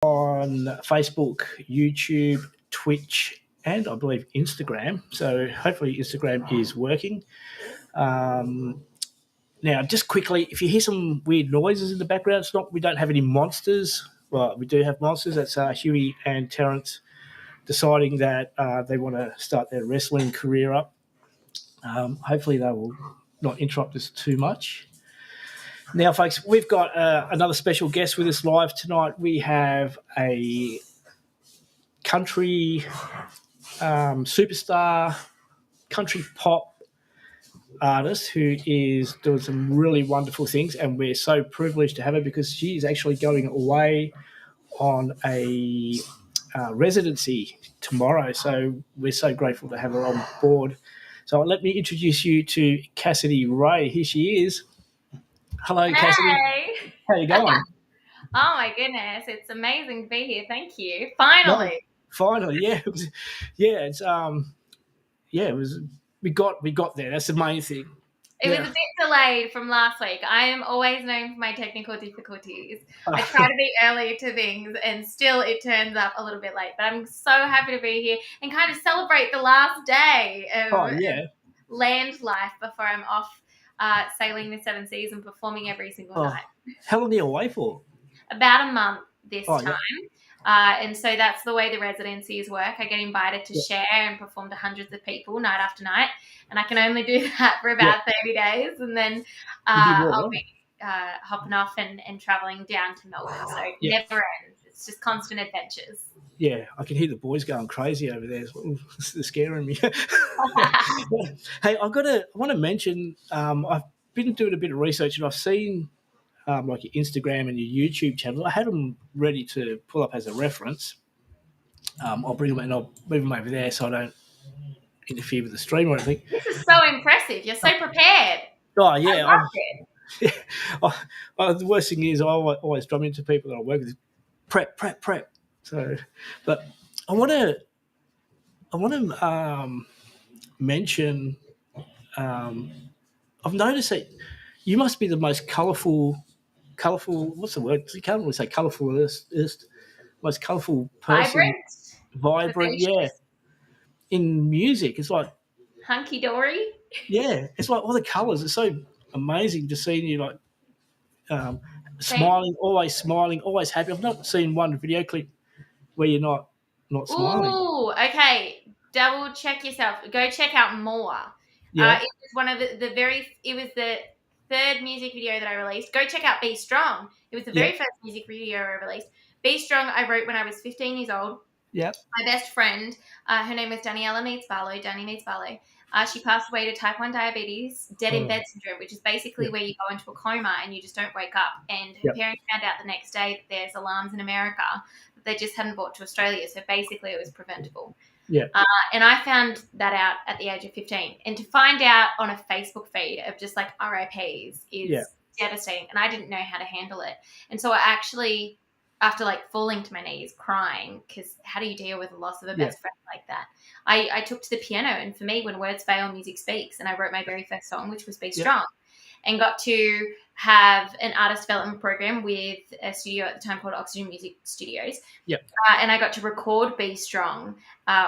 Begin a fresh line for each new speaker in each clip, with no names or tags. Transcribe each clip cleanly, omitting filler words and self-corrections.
on Facebook, YouTube, Twitch, and I believe Instagram. So hopefully Instagram is working. Um, Now, just quickly, if you hear some weird noises in the background, it's not we don't have any monsters. Well, we do have monsters. That's Huey and Terrence deciding that they want to start their wrestling career up. Hopefully, they will not interrupt us too much. Now, folks, we've got another special guest with us live tonight. We have a country superstar, country pop artist who is doing some really wonderful things, and we're so privileged to have her because she is actually going away on a residency tomorrow. So we're so grateful to have her on board. So let me introduce you to Cassidy-Rae. Here she is. Hello, Cassidy.
Hey!
How you going?
Oh my goodness, it's amazing to be here. Thank you.
No,
Finally.
finally, yeah, it's yeah, it was. We got there. That's the main thing.
It was
Yeah.
a bit delayed from last week. I am always known for my technical difficulties. I try to be early to things and still it turns up a little bit late. But I'm so happy to be here and kind of celebrate the last day
Oh
of
yeah.
land life before I'm off sailing the seven seas and performing every single
Oh,
night.
how long are you away for?
About a month this
Oh
time.
yeah.
And so that's the way the residencies work. I get invited to
Yeah.
share and perform to hundreds of people night after night. And I can only do that for
Yeah.
about 30 days. And then
You did well,
I'll
right?
be hopping off and traveling down to Melbourne. So it
Yeah.
never ends. It's just constant adventures.
Yeah, I can hear the boys going crazy over there. They're scaring me. Hey, I want to mention. I've been doing a bit of research and I've seen like your Instagram and your YouTube channel. I had them ready to pull up as a reference. I'll bring them and I'll move them over there so I don't interfere with the stream or anything.
This is so impressive. You're so prepared.
Oh yeah,
I loved it.
the worst thing is I always drum into people that I work with. Prep. So, but I want to mention. I've noticed that you must be the most colourful. What's the word? You can't really say colourful. Most colourful person, vibrant. Yeah,
Vivacious,
in music, it's like
hunky-dory.
it's like all the colours. It's so amazing to see you like
Thank
smiling, always happy. I've not seen one video clip where you're not smiling.
Ooh, okay. Double check yourself. Go check out more.
Yeah,
It was one of it was the third music video that I released. Go check out Be Strong. It was the
yeah,
very first music video I released. Be Strong, I wrote when I was 15 years old.
yeah.
My best friend, her name was Daniela Meets Barlow. Danny Meets Barlow. She passed away to type 1 diabetes, dead in
Oh,
bed syndrome, which is basically
yeah,
where you go into a coma and you just don't wake up. And her
yeah,
parents found out the next day that there's alarms in America that they just hadn't brought to Australia. So basically, it was preventable.
yeah,
And I found that out at the age of 15. And to find out on a Facebook feed of just like RIPs
yeah,
is devastating. And I didn't know how to handle it. And so I actually, after like falling to my knees, crying, because how do you deal with the loss of a
yeah,
best friend like that? I took to the piano. And for me, when words fail, music speaks. And I wrote my very first song, which was Be
yeah,
Strong. And got to have an artist development program with a studio at the time called Oxygen Music Studios.
yeah,
And I got to record Be Strong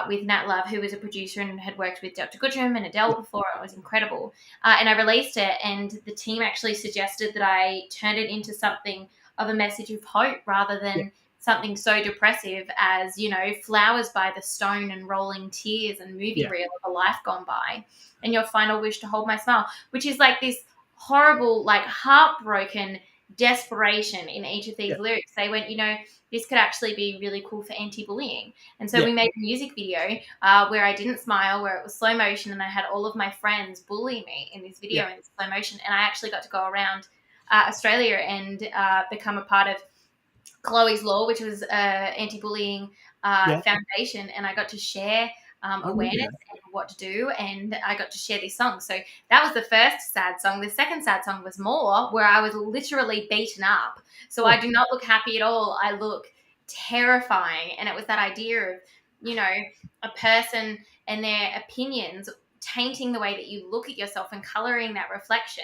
with Nat Love, who was a producer and had worked with Dr. Goodrum and Adele before. It was incredible. And I released it, and the team actually suggested that I turn it into something of a message of hope rather
yeah,
than something so depressive as, Flowers by the Stone and Rolling Tears and movie
yeah,
reel of a life gone by, and Your Final Wish to Hold My Smile, which is like this horrible, like heartbroken desperation in each of these
yeah,
lyrics. They went, this could actually be really cool for anti-bullying. And so
yeah,
we made a music video where I didn't smile, where it was slow motion, and I had all of my friends bully me in this video
yeah,
in slow motion. And I actually got to go around Australia and become a part of Chloe's Law, which was anti-bullying
yeah.
foundation, and I got to share
I remember
awareness
that.
and what to do, and I got to share these songs. So that was the first sad song. The second sad song was More, where I was literally beaten up. So I
Oh,
do not look happy at all. I look terrifying, and it was that idea of, a person and their opinions tainting the way that you look at yourself and coloring that reflection.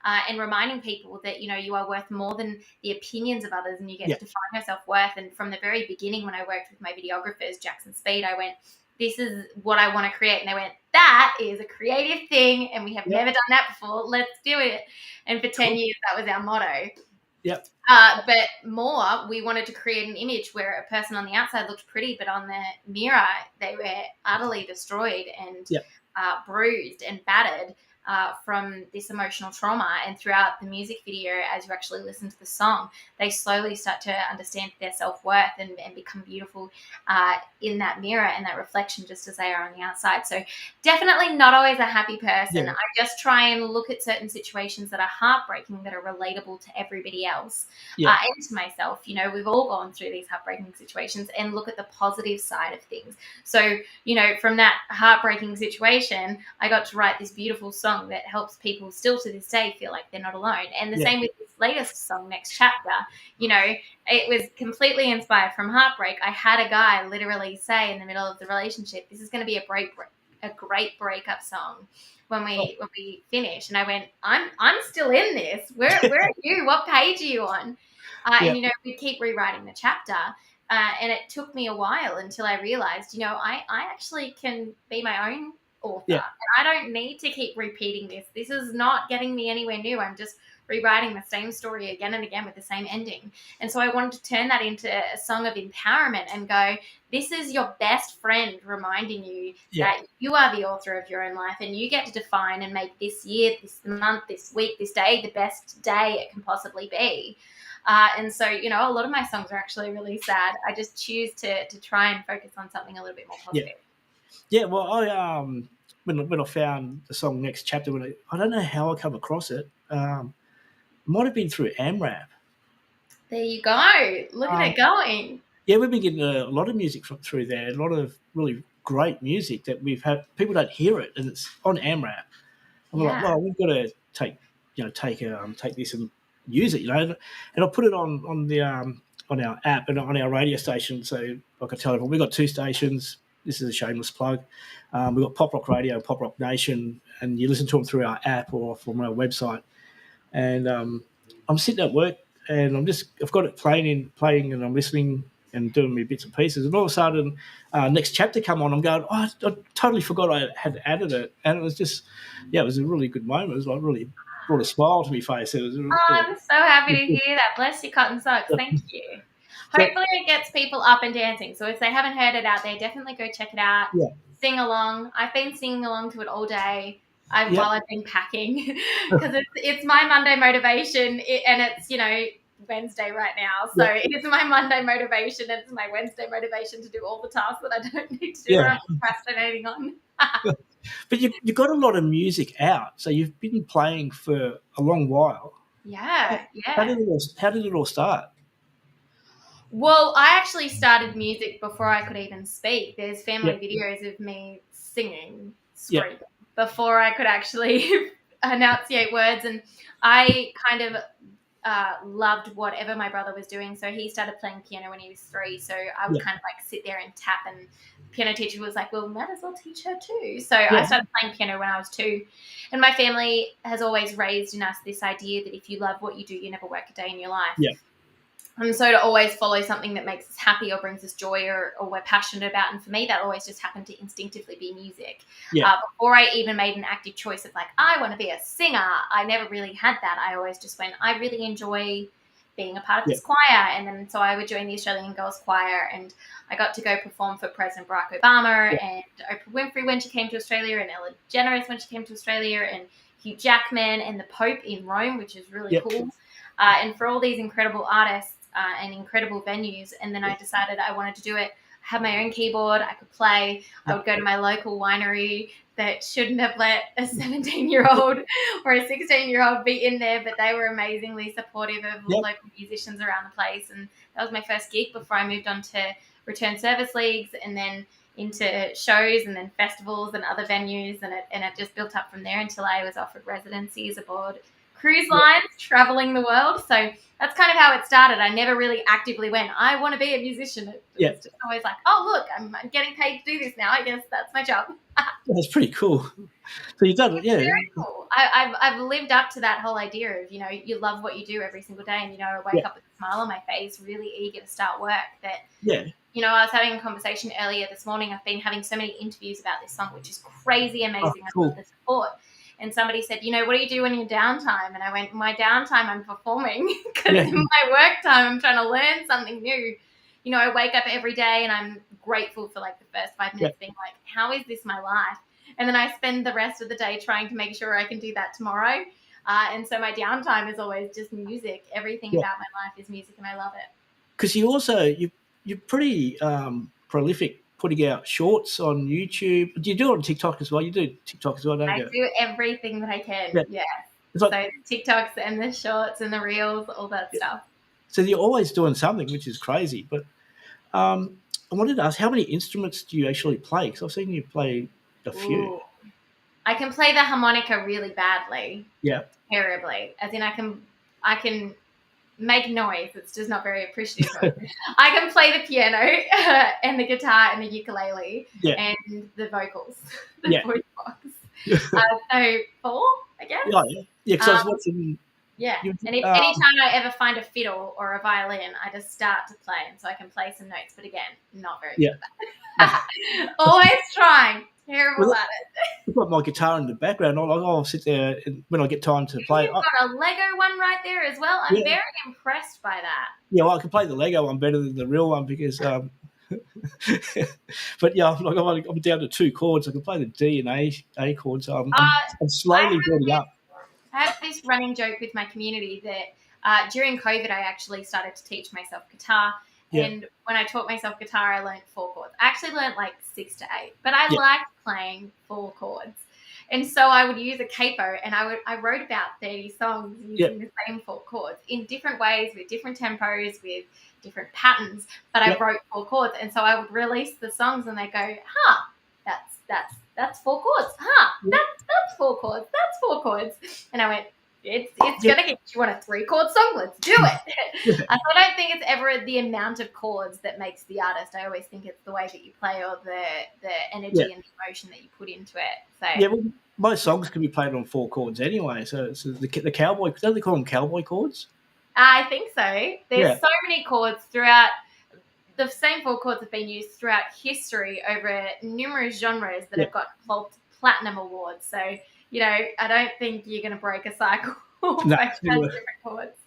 and reminding people that, you are worth more than the opinions of others, and you get
Yeah.
to define your self-worth. And from the very beginning, when I worked with my videographers, Jackson Speed, I went, this is what I want to create. And they went, that is a creative thing, and we have
Yep.
never done that before. Let's do it. And for 10
Cool.
years, that was our motto.
Yep.
But more, we wanted to create an image where a person on the outside looked pretty, but on the mirror, they were utterly destroyed and
Yep.
bruised and battered from this emotional trauma. And throughout the music video, as you actually listen to the song, they slowly start to understand their self-worth and become beautiful in that mirror and that reflection, just as they are on the outside. So definitely not always a happy person.
Yeah.
I just try and look at certain situations that are heartbreaking, that are relatable to everybody else,
Yeah.
and to myself. We've all gone through these heartbreaking situations, and look at the positive side of things. So, from that heartbreaking situation, I got to write this beautiful song that helps people still to this day feel like they're not alone. And the
Yeah.
same with this latest song, Next Chapter. It was completely inspired from heartbreak. I had a guy literally say in the middle of the relationship, this is going to be a great breakup song when we finish. And I went, I'm still in this. Where are you? What page are you on?
Yeah.
And we keep rewriting the chapter. And it took me a while until I realized, I actually can be my own author.
Yeah.
And I don't need to keep repeating this. This is not getting me anywhere new. I'm just rewriting the same story again and again with the same ending. And so I wanted to turn that into a song of empowerment and go, this is your best friend reminding you that you are the author of your own life, and you get to define and make this year, this month, this week, this day the best day it can possibly be. And so, a lot of my songs are actually really sad. I just choose to try and focus on something a little bit more positive.
Yeah. Well, I when I found the song Next Chapter, I don't know how I come across it. Might have been through AMRAP.
There you go. Look at it going.
Yeah, we've been getting a lot of music through there. A lot of really great music that we've had. People don't hear it, and it's on AMRAP. And we're like, well, we've got to take this and use it, and I'll put it on our app and on our radio station. So, like I tell everyone, we've got 2 stations. This is a shameless plug. We've got Pop Rock Radio and Pop Rock Nation, and you listen to them through our app or from our website. And I'm sitting at work, and I've got it playing, and I'm listening and doing me bits and pieces. And all of a sudden, Next Chapter come on. I'm going, I totally forgot I had added it, and it was just, it was a really good moment. It was like really brought a smile to my face.
I'm so happy to hear that. Bless your cotton socks. Thank you. Hopefully it gets people up and dancing. So if they haven't heard it out there, definitely go check it out.
Yeah.
Sing along. I've been singing along to it all day while I've been packing, because it's my Monday motivation, and it's, Wednesday right now. So it is my Monday motivation, and it's my Wednesday motivation to do all the tasks that I don't need to do or I'm procrastinating on.
But you've got a lot of music out, so you've been playing for a long while.
Yeah.
How did it all start?
Well, I actually started music before I could even speak. There's family videos of me singing, screaming, before I could actually enunciate words. And I kind of loved whatever my brother was doing. So he started playing piano when he was 3. So I would kind of like sit there and tap, and the piano teacher was like, well, might as well teach her too. So I started playing piano when I was 2. And my family has always raised in us this idea that if you love what you do, you never work a day in your life.
Yeah.
And so to always follow something that makes us happy or brings us joy or we're passionate about. And for me, that always just happened to instinctively be music. Before I even made an active choice of like, I want to be a singer, I never really had that. I always just went, I really enjoy being a part of this choir. And then so I would join the Australian Girls Choir, and I got to go perform for President Barack Obama and Oprah Winfrey when she came to Australia, and Ellen DeGeneres when she came to Australia, and Hugh Jackman and the Pope in Rome, which is really cool. And for all these incredible artists and incredible venues. And then I decided I wanted to do it. I had my own keyboard. I could play. I would go to my local winery that shouldn't have let a 17-year-old or a 16-year-old be in there, but they were amazingly supportive of local musicians around the place. And that was my first gig before I moved on to return service leagues, and then into shows, and then festivals and other venues. And it just built up from there until I was offered residencies aboard cruise lines, traveling the world. So that's kind of how it started. I never really actively went, I want to be a musician. It's just always like, oh, look, I'm getting paid to do this now. I guess that's my job.
That's pretty cool. So you've done it,
It's
yeah,
very cool. I've lived up to that whole idea of, you love what you do every single day, and, I
yeah,
wake up with a smile on my face, really eager to start work. That,
yeah.
I was having a conversation earlier this morning. I've been having so many interviews about this song, which is crazy
Oh,
amazing. I love
cool.
the support. And somebody said, what do you do in your downtime? And I went, my downtime, I'm performing, because
Yeah,
in my work time, I'm trying to learn something new. I wake up every day and I'm grateful for like the first 5 minutes,
yeah,
being like, how is this my life? And then I spend the rest of the day trying to make sure I can do that tomorrow. And so my downtime is always just music. Everything
yeah.
about my life is music, and I love it.
Because you're pretty prolific putting out shorts on YouTube. Do you do it on TikTok as well? You do TikTok as well, don't
I
you?
do everything that I
Yeah.
can. Yeah.
It's like,
So the TikToks and the shorts and the reels, all that stuff.
so you're always doing something, which is crazy. But I wanted to ask, how many instruments do you actually play? Because I've seen you play a few.
Ooh. I can play the harmonica really badly,
Yeah,
terribly. As in, I can make noise. It's just not very appreciative of. I can play the piano and the guitar and the ukulele
yeah,
and the vocals, the
yeah,
voice box.
yeah,
So four, I guess.
yeah. Because I
Um,
was watching
yeah.
you.
And anytime I ever find a fiddle or a violin, I just start to play, and so I can play some notes. But again, not very good
Yeah.
at that. Always trying. Terrible
Well,
at it.
I've got my guitar in the background. I'll sit there and when I get time to play.
You've got a Lego one right there as well. I'm
Yeah,
very impressed by that.
yeah. Well, I can play the Lego one better than the real one because. But yeah, I'm down to two chords. I can play the D and A chords. So I'm
I
slowly building up.
I have this running joke with my community that during COVID, I actually started to teach myself guitar.
Yeah,
And when I taught myself guitar, I learned four chords. I actually learned like 6 to 8, but I
yeah,
liked playing four chords. And so I would use a capo, and I wrote about 30 songs
yeah,
using the same four chords in different ways, with different tempos, with different patterns. But I
yeah,
wrote four chords, and so I would release the songs, and they go, "Huh, that's four chords. Huh,
yeah,
that's four chords. That's four chords." And I went, it's
yeah,
gonna get you on a 3 chord song. Let's do it.
yeah,
So I don't think it's ever the amount of chords that makes the artist. I always think it's the way that you play, or the
yeah.
energy and the emotion that you put into it. So
Yeah, well, most songs can be played on four chords anyway. So the cowboy, don't they call them cowboy chords?
I think so. There's
Yeah,
so many chords throughout. The same four chords have been used throughout history over numerous genres that
yeah.
have got platinum awards. So, I don't think you're going to break a cycle
No,
by
anyway.
different chords.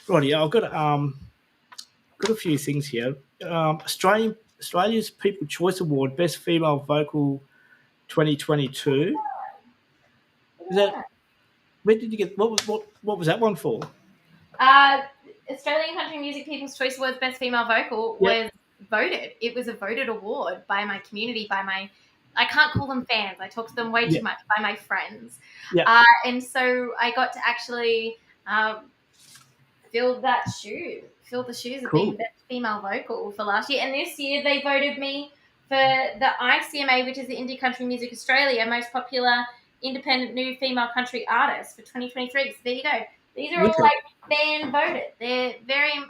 Right, yeah, I've got a few things here. Australia's People Choice Award, Best Female Vocal 2022. Is that where did you get what was that one for?
Uh, Australian Country Music People's Choice Awards Best Female Vocal
Yeah,
was voted. It was a voted award by my community, I can't call them fans. I talk to them way
yeah,
too much, by my friends.
yeah,
And so I got to actually fill the shoes of being
cool.
best female vocal for last year. And this year they voted me for the ICMA, which is the Indie Country Music Australia most popular independent new female country artist for 2023. So there you go. These are all
Wicked.
like fan voted.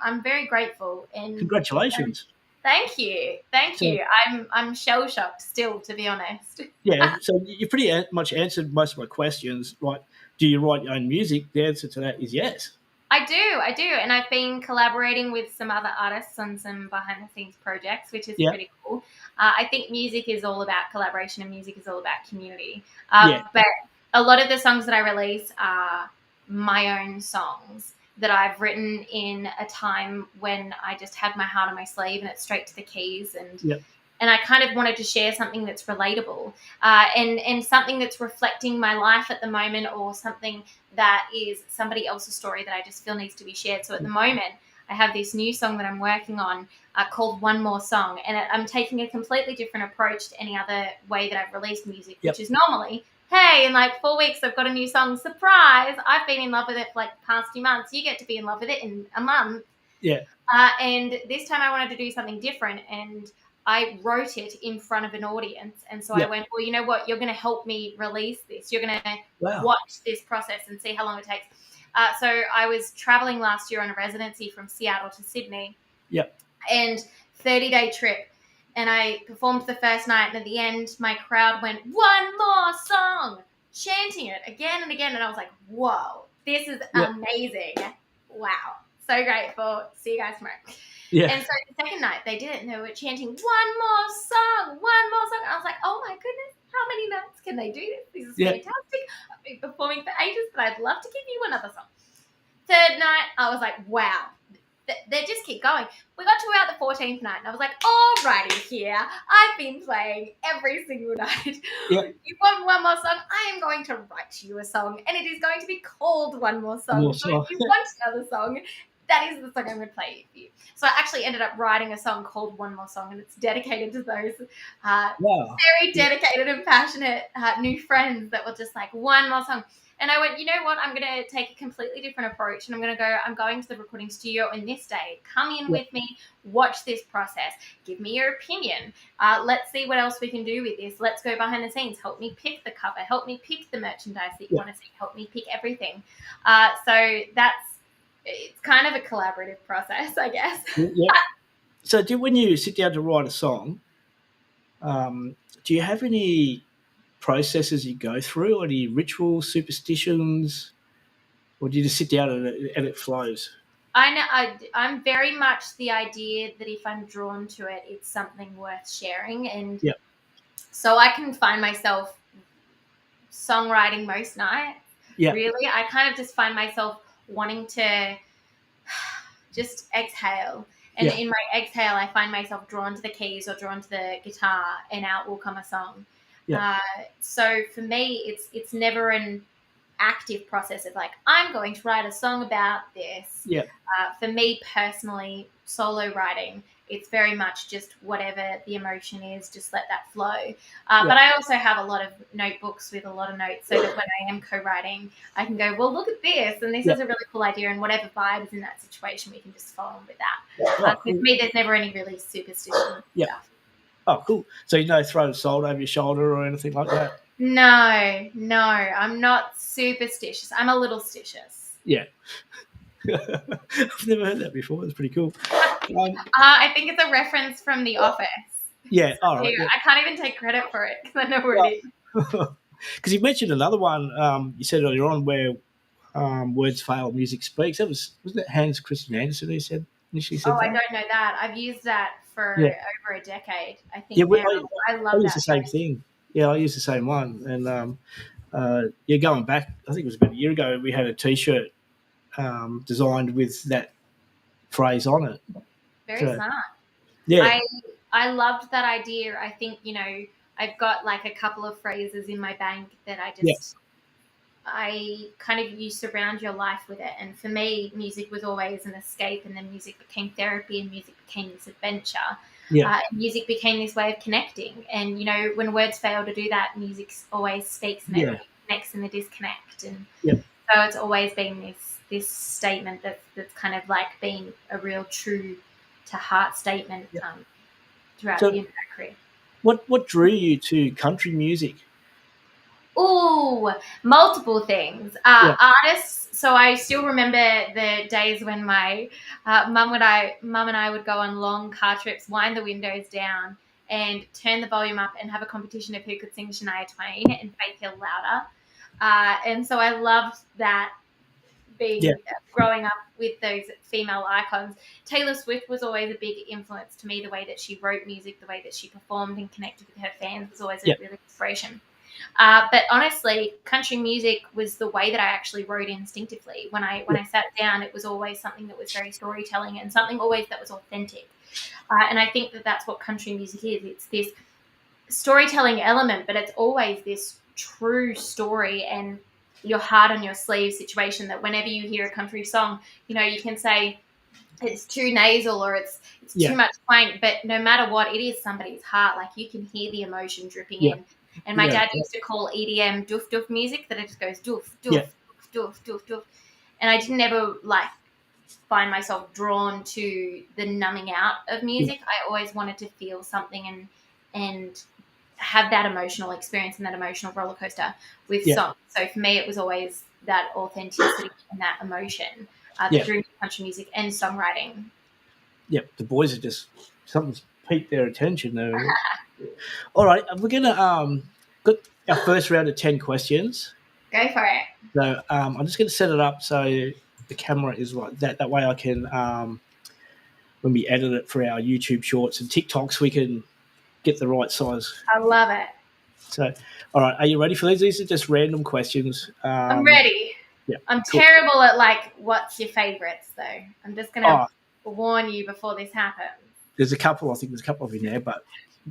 I'm very grateful, and
Congratulations.
thank you, thank
So
you. I'm shell shocked still, to be honest.
yeah, so you pretty much answered most of my questions. Right? Do you write your own music? The answer to that is yes.
I do, and I've been collaborating with some other artists on some behind the scenes projects, which is
Yeah,
pretty cool. I think music is all about collaboration, and music is all about community.
yeah,
But a lot of the songs that I release are my own songs that I've written in a time when I just had my heart on my sleeve, and it's straight to the keys, and
yeah,
I kind of wanted to share something that's relatable, and something that's reflecting my life at the moment, or something that is somebody else's story that I just feel needs to be shared. So at the moment, I have this new song that I'm working on called One More Song, and I'm taking a completely different approach to any other way that I've released music,
yeah,
which is normally, hey, in like 4 weeks, I've got a new song, surprise, I've been in love with it for like the past few months, you get to be in love with it in a month.
yeah,
And this time I wanted to do something different, and I wrote it in front of an audience. And so I
yeah.
went, well, you know what? You're going to help me release this. You're going to
Wow.
watch this process and see how long it takes. So I was traveling last year on a residency from Seattle to Sydney.
Yeah,
And 30-day trip. and I performed the first night, and at the end, my crowd went, "One more song," chanting it again and again, and I was like, "Whoa, this is
Yeah.
amazing! Wow, so grateful. See you guys tomorrow."
Yeah.
And so the second night they did it, and they were chanting, "One more song, one more song." And I was like, "Oh my goodness, how many nights can they do this? This is
Yeah.
fantastic. I've been performing for ages, but I'd love to give you another song." Third night, I was like, "Wow." They just keep going. We got to about the 14th night, and I was like, "Alrighty, here. I've been playing every single night.
Yeah.
You want one more song? I am going to write you a song, and it is going to be called One More Song.
More
So
song.
if you want another song, that is the song I'm going to play for you." So I actually ended up writing a song called One More Song, and it's dedicated to those
Wow.
very dedicated and passionate new friends that were just like, "One more song." And I went, "You know what? I'm going to take a completely different approach, and I'm going to the recording studio on this day. Come in
Yeah.
with me, watch this process, give me your opinion. Let's see what else we can do with this. Let's go behind the scenes. Help me pick the cover. Help me pick the merchandise that you want to see. Help me pick everything." So it's kind of a collaborative process, I guess.
Yeah. So, when you sit down to write a song, do you have any processes you go through, or any rituals, superstitions, or do you just sit down and it flows?
I know I'm very much the idea that if I'm drawn to it, it's something worth sharing, and
Yeah.
so I can find myself songwriting most nights.
Yeah.
Really, I kind of just find myself wanting to just exhale, and
Yeah.
in my exhale, I find myself drawn to the keys or drawn to the guitar, and out will come a song.
Yeah.
So for me, it's never an active process of like, I'm going to write a song about this.
Yeah.
For me personally, solo writing, it's very much just whatever the emotion is, just let that flow. But I also have a lot of notebooks with a lot of notes, so that when I am co-writing, I can go, "Well, look at this, and this is a really cool idea," and whatever vibe is in that situation, we can just follow on with that.
Oh,
For me, there's never any really superstition stuff.
Oh, cool. So throw the salt over your shoulder or anything like that?
No, I'm not superstitious. I'm a little stitious.
Yeah. I've never heard that before. That's pretty cool.
I think it's a reference from The Office.
Yeah. All right.
I can't even take credit for it because I know where it is.
Because you mentioned another one. You said earlier on where words fail, music speaks. Wasn't it Hans Christian Andersen who initially said
Oh,
that?
I don't know that. I've used that for over a decade. I think.
Yeah,
I love
I use
that
the same thing. Yeah, I use the same one. And going back, I think it was about a year ago, we had a T-shirt designed with that phrase on it.
Very smart.
Yeah.
I loved that idea. I think, I've got like a couple of phrases in my bank that I kind of you surround your life with it. And for me, music was always an escape, and then music became therapy, and music became this adventure. Music became this way of connecting. And, when words fail to do that, music always speaks, and it connects in the disconnect. And so it's always been this statement that's kind of like being a real true to heart statement throughout the entire career.
What drew you to country music?
Oh, multiple things. Artists. So I still remember the days when my mum and I would go on long car trips, wind the windows down, and turn the volume up, and have a competition of who could sing Shania Twain and Faith Hill louder. And so I loved that, growing up with those female icons. Taylor Swift was always a big influence to me. The way that she wrote music, the way that she performed and connected with her fans was always a really inspiration. But honestly, country music was the way that I actually wrote instinctively. When I sat down, it was always something that was very storytelling, and something always that was authentic. And I think that that's what country music is. It's this storytelling element, but it's always this true story and your heart on your sleeve situation, that whenever you hear a country song, you can say it's too nasal or it's too much quaint, but no matter what, it is somebody's heart. Like, you can hear the emotion dripping in. And my dad used to call EDM doof doof music, that it just goes doof doof doof doof doof. And I didn't ever find myself drawn to the numbing out of music. I always wanted to feel something and have that emotional experience and that emotional roller coaster with songs. So for me, it was always that authenticity and that emotion that drew me to country music and songwriting.
The boys are just something's keep their attention though. All right, we're gonna got our first round of 10 questions.
Go for it.
So I'm just gonna set it up so the camera is like that. That way I can when we edit it for our YouTube shorts and TikToks, we can get the right size.
I love it.
So, all right, are you ready for these? These are just random questions.
I'm ready.
Yeah,
I'm
cool.
terrible at like what's your favorites though. I'm just gonna
Oh,
warn you before this happens.
there's a couple. I think there's a couple of in there, but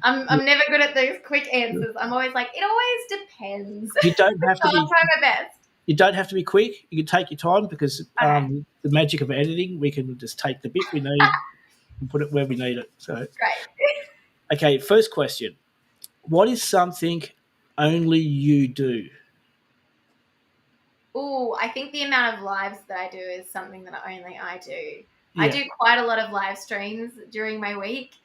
I'm never good at those quick answers. I'm always like, it always depends.
you don't have to
So I'll
be.
try my best.
You don't have to be quick. You can take your time because
Okay.
the magic of editing, we can just take the bit we need and put it where we need it. So,
Great.
okay, first question: what is something only you do?
Ooh, I think the amount of lives that I do is something that only I do. I
Yeah,
do quite a lot of live streams during my week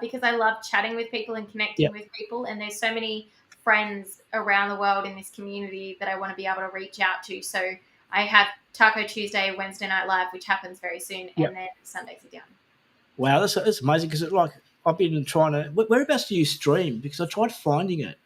because I love chatting with people and
yeah,
connecting with people. And there's so many friends around the world in this community that I want to be able to reach out to. So I have Taco Tuesday, Wednesday Night Live, which happens very soon,
yeah.
and then Sundays are down.
Wow, that's amazing because like I've been trying to. Whereabouts do you stream? Because I tried finding it.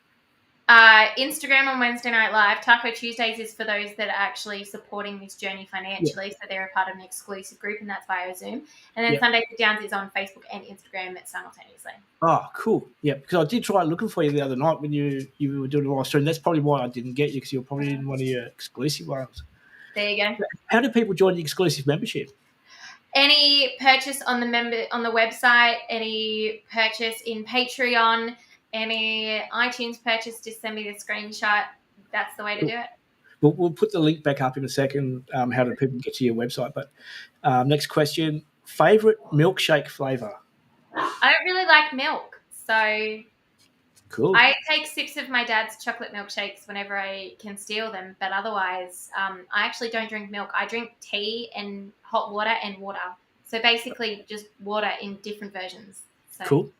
Instagram on Wednesday Night Live. Taco Tuesdays is for those that are actually supporting this journey financially.
Yeah,
So they're a part of an exclusive group, and that's via Zoom. And then
yeah.
Sundays with Downs is on Facebook and Instagram simultaneously.
Oh, cool. Yeah, because I did try looking for you the other night when you were doing a live stream. That's probably why I didn't get you because you were probably in one of your exclusive ones.
There you go.
How do people join the exclusive membership?
Any purchase on the website, any purchase in Patreon, any iTunes purchase, just send me the screenshot. That's the way to do it.
We'll put the link back up in a second. How do people get to your website? But next question: favorite milkshake flavor?
I don't really like milk, so
Cool.
I take sips of my dad's chocolate milkshakes whenever I can steal them, but otherwise, I actually don't drink milk. I drink tea and hot water and water. So basically, just water in different versions. So
Cool.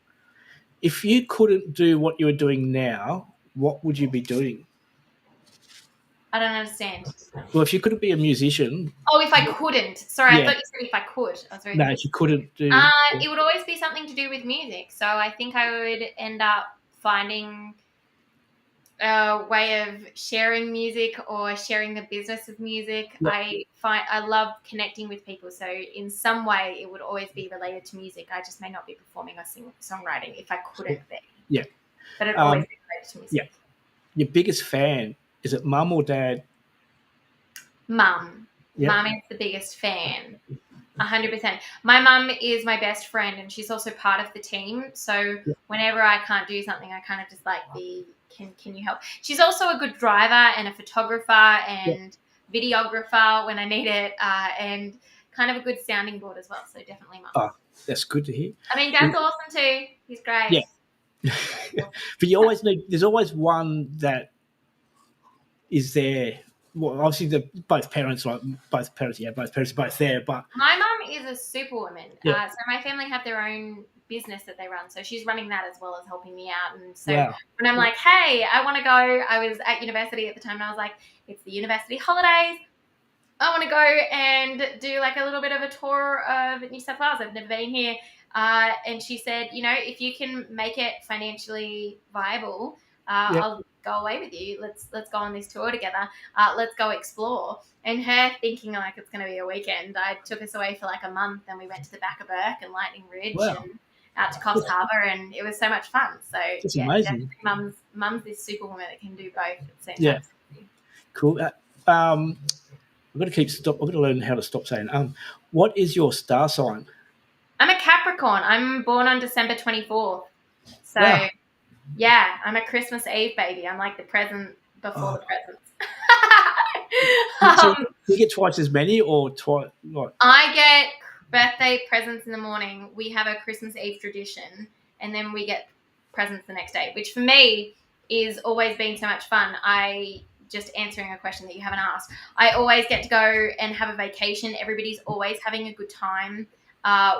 If you couldn't do what you're doing now, what would you be doing?
I don't understand.
Well, if you couldn't be a musician,
Oh, if I couldn't. Sorry, I
yeah.
thought you said if I could. I was very
No, if
confused.
you couldn't do.
It would always be something to do with music. So I think I would end up finding a way of sharing music or sharing the business of music.
Yeah.
I love connecting with people. So in some way, it would always be related to music. I just may not be performing or songwriting if I couldn't be.
Yeah.
But it'd always be related to music.
Yeah. Your biggest fan, is it mum or dad?
Mum.
Yeah.
Mum is the biggest fan. 100%. My mum is my best friend and she's also part of the team. So whenever I can't do something, I kind of just like can you help? She's also a good driver and a photographer and videographer when I need it, and kind of a good sounding board as well. So definitely mum.
Oh, that's good to hear.
I mean, Dad's awesome too. He's great.
Yeah. But you always there's always one that is there. Well, obviously, both parents are both there. But
my mum is a superwoman.
Yeah.
So my family have their own business that they run. So she's running that as well as helping me out. And so
wow.
when I'm like, hey, I want to go, I was at university at the time and I was like, it's the university holidays. I want to go and do like a little bit of a tour of New South Wales. I've never been here. And she said, you know, if you can make it financially viable, I'll go away with you. Let's go on this tour together. Let's go explore. And her thinking like it's going to be a weekend, I took us away for like a month and we went to the back of Burke and Lightning Ridge and out to Coffs Harbour, and it was so much fun. So
it's amazing.
Mum's this superwoman that can do both at the same time.
Cool. I've got to learn how to stop saying. What is your star sign?
I'm a Capricorn. I'm born on December 24th. So yeah, I'm a Christmas Eve baby. I'm like the present before the presents.
So you get twice as many or twice? Like?
I get birthday presents in the morning. We have a Christmas Eve tradition, and then we get presents the next day, which for me is always been so much fun. Just answering a question that you haven't asked. I always get to go and have a vacation. Everybody's always having a good time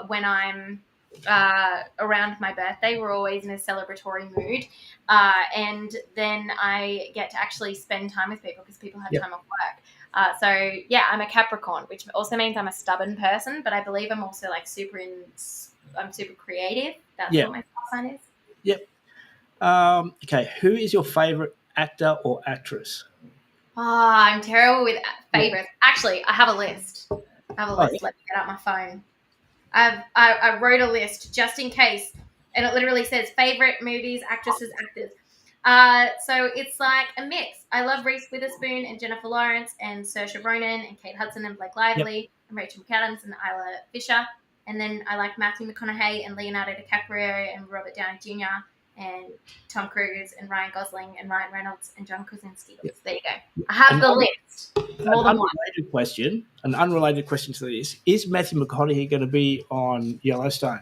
when I'm around my birthday. We're always in a celebratory mood. And then I get to actually spend time with people because people have time off work. So yeah, I'm a Capricorn, which also means I'm a stubborn person, but I believe I'm also like super I'm super creative. That's
Yeah.
what my star sign is.
Yep. Okay. Who is your favorite actor or actress?
Oh, I'm terrible with
Yeah.
favorites. Actually, I have a list. I have a
Oh,
list. Let me get out my phone. I wrote a list just in case, and it literally says favorite movies, actresses, actors. So it's like a mix. I love Reese Witherspoon and Jennifer Lawrence and Saoirse Ronan and Kate Hudson and Blake
yeah.
Lively and Rachel McAdams and Isla Fisher. And then I like Matthew McConaughey and Leonardo DiCaprio and Robert Downey Jr. and Tom Cruise and Ryan Gosling and Ryan Reynolds and John Krasinski.
Yeah.
There you go. I have
An,
the
un-
list. More than one.
an unrelated question to this: is Matthew McConaughey going to be on Yellowstone?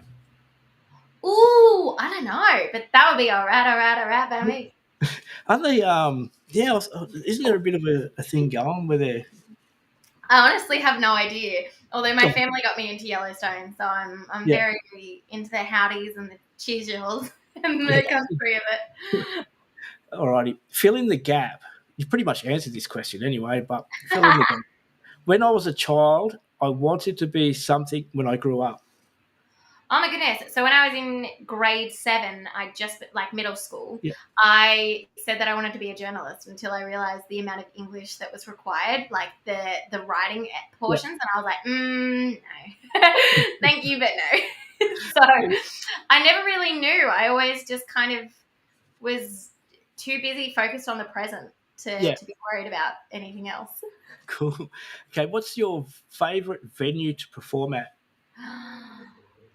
Ooh, I don't know, but that would be all right by me.
Aren't they? Yeah. Isn't there a bit of a thing going where they're?
I honestly have no idea. Although my family got me into Yellowstone, so I'm
Yeah.
very into the howdies and the chisels and
Yeah.
the country of it.
Alrighty. Fill in the gap. You pretty much answered this question anyway, but fill in the gap. When I was a child, I wanted to be something when I grew up.
Oh my goodness. So when I was in grade 7, I just like middle school,
Yeah.
I said that I wanted to be a journalist until I realized the amount of English that was required, like the writing portions, and I was like, no. Thank you, but no. So I never really knew. I always just kind of was too busy focused on the present
Yeah.
to be worried about anything else.
Cool. Okay. What's your favorite venue to perform at?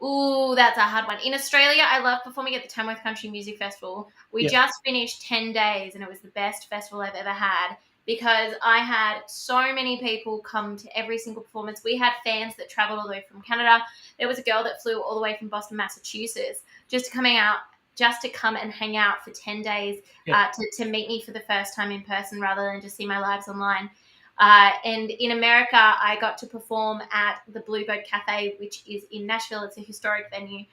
Ooh, that's a hard one. In Australia, I love performing at the Tamworth Country Music Festival. We
Yeah.
just finished 10 days and it was the best festival I've ever had because I had so many people come to every single performance. We had fans that traveled all the way from Canada. There was a girl that flew all the way from Boston, Massachusetts, just to come and hang out for 10 days to meet me for the first time in person rather than just see my lives online. And in America, I got to perform at the Bluebird Cafe, which is in Nashville. It's a historic venue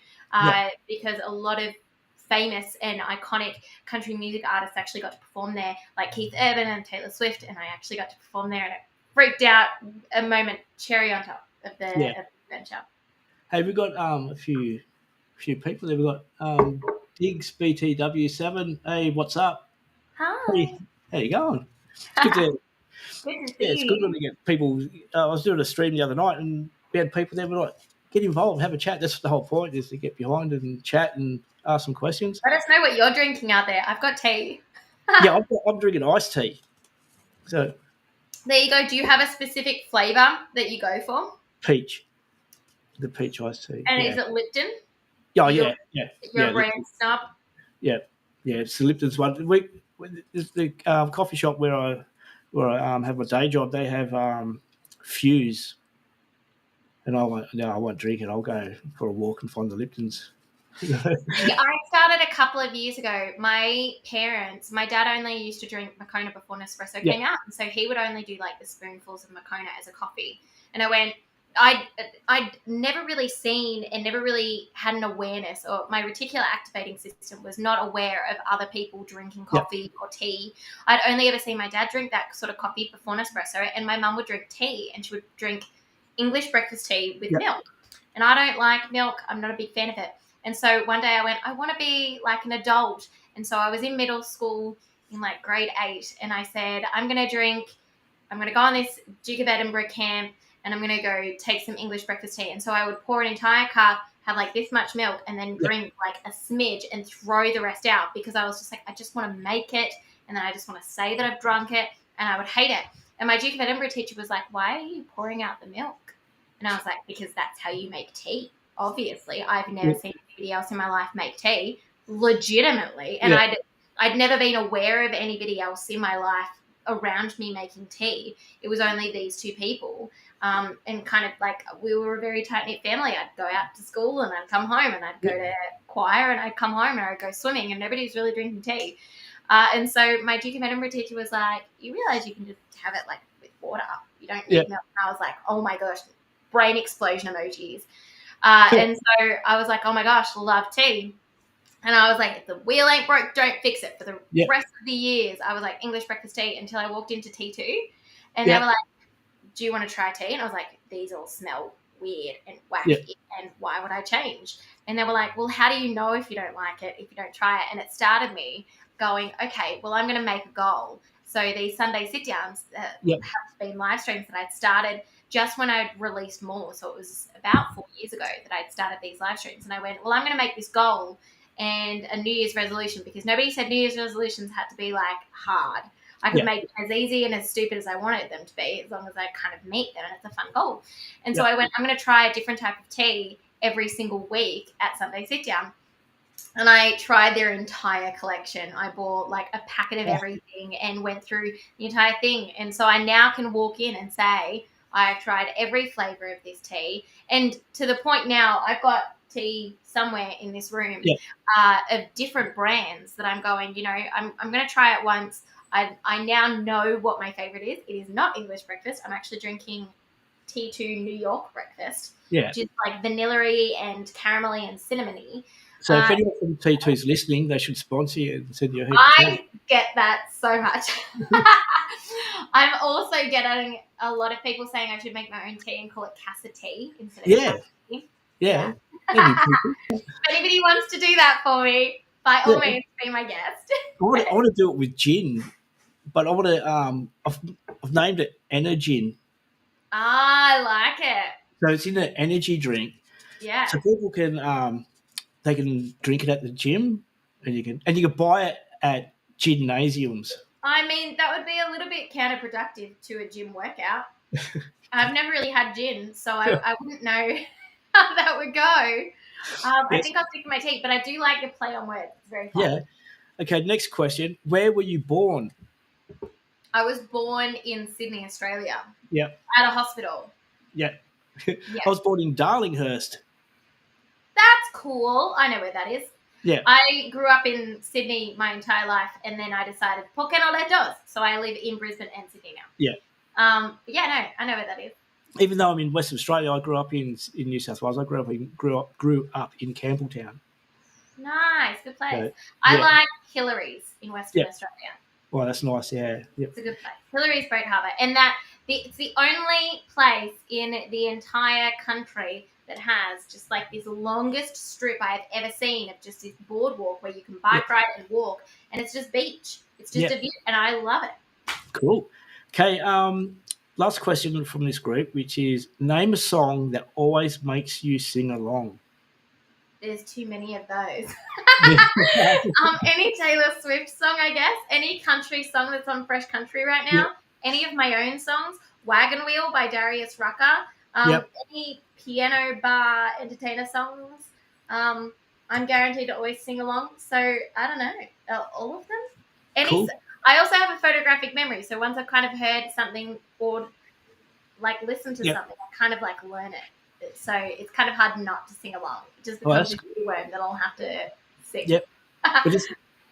because a lot of famous and iconic country music artists actually got to perform there, like Keith Urban and Taylor Swift, and I actually got to perform there, and it freaked out a moment, cherry on top of the adventure.
Hey, we've got a few people there. We've got Diggs BTW7. Hey, what's up?
Hi.
Hey, how you going? It's good to
Good to
Yeah, it's
see
good when
you.
we get people. I was doing a stream the other night, and we had people there. We're like, get involved, have a chat. That's the whole point, is to get behind and chat and ask some questions.
Let us know what you're drinking out there. I've got tea.
Yeah, I'm drinking iced tea. So
There you go. Do you have a specific flavour that you go for?
peach, the peach iced tea.
And
Yeah.
is it Lipton?
Oh
You're
yeah.
a brand snub.
Yeah. It's the Lipton's one. It's the coffee shop where I have my day job. They have Fuse, and I went, no, I won't drink it. I'll go for a walk and find the Liptons.
I started a couple of years ago. My dad only used to drink Moccona before Nespresso came out, and so he would only do like the spoonfuls of Moccona as a coffee. And I went, I'd never really seen and never really had an awareness, or my reticular activating system was not aware of other people drinking coffee or tea. I'd only ever seen my dad drink that sort of coffee before Nespresso, and my mum would drink tea, and she would drink English breakfast tea with milk. And I don't like milk. I'm not a big fan of it. And so one day I went, I want to be like an adult. And so I was in middle school in like grade 8, and I said, I'm going to go on this Duke of Edinburgh camp, and I'm going to go take some English breakfast tea. And so I would pour an entire cup, have like this much milk, and then drink like a smidge and throw the rest out, because I was just like, I just want to make it, and then I just want to say that I've drunk it, and I would hate it. And my Duke of Edinburgh teacher was like, why are you pouring out the milk? And I was like, because that's how you make tea. Obviously, I've never seen anybody else in my life make tea legitimately. And I'd never been aware of anybody else in my life around me making tea. It was only these two people. And kind of like, we were a very tight-knit family. I'd go out to school and I'd come home, and I'd go to choir and I'd come home, and I'd go swimming, and nobody was really drinking tea. And so my Duke of Edinburgh teacher was like, you realize you can just have it like with water. You don't need milk. And I was like, oh my gosh, brain explosion emojis. And so I was like, oh my gosh, love tea. And I was like, if the wheel ain't broke, don't fix it. For the rest of the years, I was like, English breakfast tea, until I walked into T2. And they were like, do you want to try tea? And I was like, these all smell weird and
Yeah.
wacky, and why would I change? And they were like, well, how do you know if you don't like it, if you don't try it? And it started me going, okay, well, I'm going to make a goal. So these Sunday sit downs
Yep.
have been live streams that I'd started just when I'd released more. So it was about 4 years ago that I'd started these live streams. And I went, well, I'm going to make this goal and a New Year's resolution, because nobody said New Year's resolutions had to be like hard. I could
Yeah.
make them as easy and as stupid as I wanted them to be, as long as I kind of meet them and it's a fun goal. And so
Yeah.
I went, I'm going to try a different type of tea every single week at Sunday Sit Down. And I tried their entire collection. I bought like a packet of everything and went through the entire thing. And so I now can walk in and say, I've tried every flavor of this tea. And to the point now, I've got tea somewhere in this room
Yeah.
of different brands that I'm going, I'm going to try it once. I now know what my favorite is. It is not English breakfast. I'm actually drinking T2 New York breakfast,
Yeah.
which is like vanilla-y and caramelly and cinnamony.
So if anyone from T2 is listening, they should sponsor you and send you a heap of
I get that so much. I'm also getting a lot of people saying I should make my own tea and call it Cassidy instead of Cassidy.
Yeah.
If anybody wants to do that for me, by all means, be my guest.
I want to do it with gin, but I want to. I've named it Energin.
I like it.
So it's in an energy drink.
Yeah.
So people can they can drink it at the gym, and you can buy it at gymnasiums.
I mean, that would be a little bit counterproductive to a gym workout. I've never really had gin, so I wouldn't know how that would go. I think I'll stick to my tea, but I do like the play on words. It's very fun.
Yeah. Okay, next question. Where were you born?
I was born in Sydney, Australia.
Yeah.
At a hospital.
Yeah. I was born in Darlinghurst.
That's cool. I know where that is.
Yeah.
I grew up in Sydney my entire life, and then I decided, ¿por qué no le dos? So I live in Brisbane and Sydney now.
Yeah.
I know where that is.
Even though I'm in Western Australia, I grew up in New South Wales. I grew up in Campbelltown.
Nice, good place.
So,
I like Hillary's in Western Australia.
Well, that's nice. Yeah. Yep.
It's a good place. Hillary's Great Harbour, and it's the only place in the entire country that has just like this longest strip I've ever seen of just this boardwalk where you can bike ride and walk, and it's just beach. It's just a view, and I love it.
Cool. Okay. Last question from this group, which is name a song that always makes you sing along.
There's too many of those. Any Taylor Swift song, I guess. Any country song that's on Fresh Country right now.
Yep.
Any of my own songs. Wagon Wheel by Darius Rucker. Any piano bar entertainer songs. I'm guaranteed to always sing along. So, I don't know. All of them?
Cool.
I also have a photographic memory. So, once I've kind of heard something or like listened to something, I kind of like learn it. So it's kind of hard not to sing along. It just becomes a word that I'll have to sing.
Yep.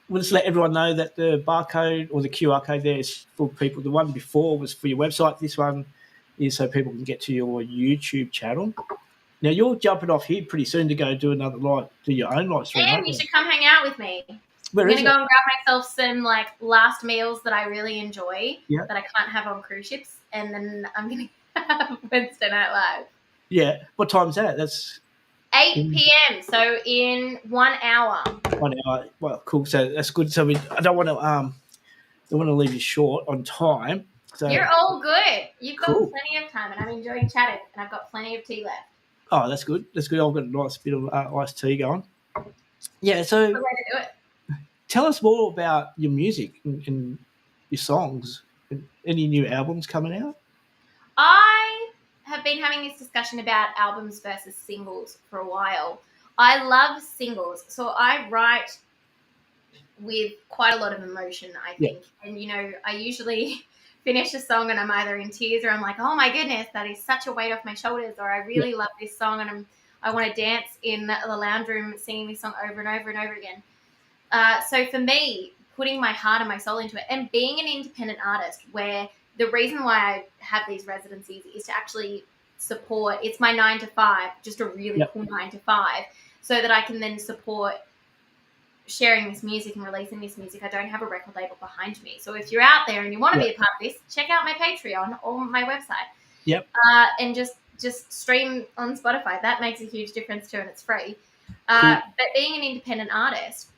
We'll just let everyone know that the barcode or the QR code there is for people. The one before was for your website. This one is so people can get to your YouTube channel. Now you're jumping off here pretty soon to go do your own live stream.
And you should come hang out with me. I'm going to go and grab myself some like last meals that I really enjoy that I can't have on cruise ships, and then I'm going to have Wednesday Night Live.
Yeah. What time's that? That's
8 p.m. So in 1 hour.
1 hour. Well, cool. So that's good. So I don't want to leave you short on time. So
you're all good. You've got plenty of time, and I'm enjoying chatting, and I've got plenty of tea left.
Oh, that's good. That's good. I've got a nice bit of iced tea going. Yeah. So
good way to do it.
Tell us more about your music and your songs. Any new albums coming out?
I have been having this discussion about albums versus singles for a while. I love singles, so I write with quite a lot of emotion, I think. And, I usually finish a song and I'm either in tears or I'm like, oh my goodness, that is such a weight off my shoulders, or I really love this song and I want to dance in the lounge room singing this song over and over and over again. So for me, putting my heart and my soul into it and being an independent artist, where the reason why I have these residencies is to actually support, it's my 9 to 5, just a really cool 9 to 5, so that I can then support sharing this music and releasing this music. I don't have a record label behind me. So if you're out there and you want to be a part of this, check out my Patreon or my website.
Yep.
And just just stream on Spotify. That makes a huge difference too, and it's free.
Cool.
But being an independent artist,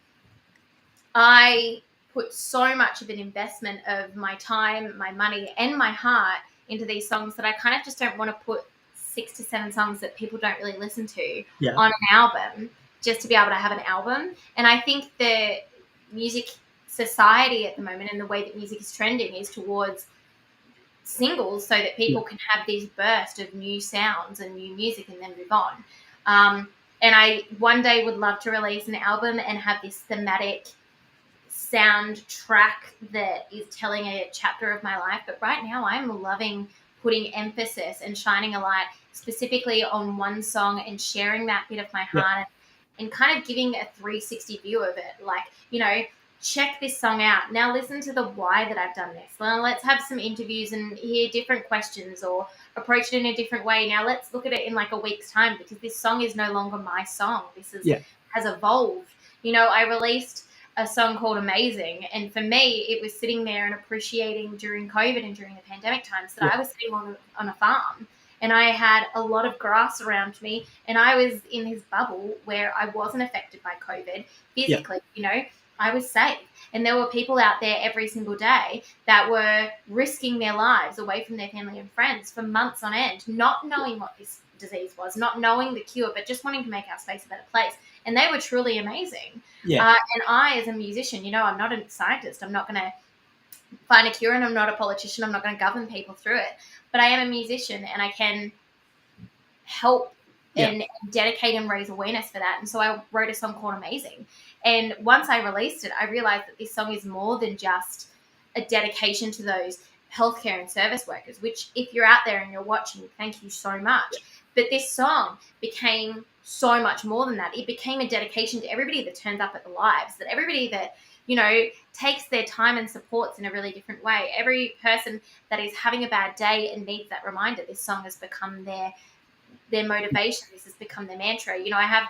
I put so much of an investment of my time, my money, and my heart into these songs that I kind of just don't want to put 6 to 7 songs that people don't really listen to
Yeah.
on an album just to be able to have an album. And I think the music society at the moment and the way that music is trending is towards singles so that
Yeah.
people can have these bursts of new sounds and new music and then move on. Um, and I one day would love to release an album and have this thematic soundtrack that is telling a chapter of my life. But right now, I'm loving putting emphasis and shining a light specifically on one song and sharing that bit of my
Yeah.
heart and kind of giving a 360 view of it. Like, check this song out. Now listen to the why that I've done this. Well, let's have some interviews and hear different questions or approach it in a different way. Now let's look at it in like a week's time because this song is no longer my song. This
Yeah.
has evolved. I released a song called Amazing, and for me it was sitting there and appreciating during COVID and during the pandemic times that
Yeah.
I was sitting on a farm and I had a lot of grass around me and I was in this bubble where I wasn't affected by COVID
Yeah.
physically. I was safe, and there were people out there every single day that were risking their lives away from their family and friends for months on end, not knowing what this disease was, not knowing the cure, but just wanting to make our space a better place. And they were truly amazing.
Yeah.
And I, as a musician, I'm not a scientist. I'm not going to find a cure, and I'm not a politician. I'm not going to govern people through it. But I am a musician, and I can help
Yeah.
and dedicate and raise awareness for that. And so I wrote a song called Amazing. And once I released it, I realized that this song is more than just a dedication to those healthcare and service workers, which if you're out there and you're watching, thank you so much. But this song became so much more than that. It became a dedication to everybody that turns up at the lives, that everybody that, takes their time and supports in a really different way. Every person that is having a bad day and needs that reminder, this song has become their motivation. This has become their mantra. I have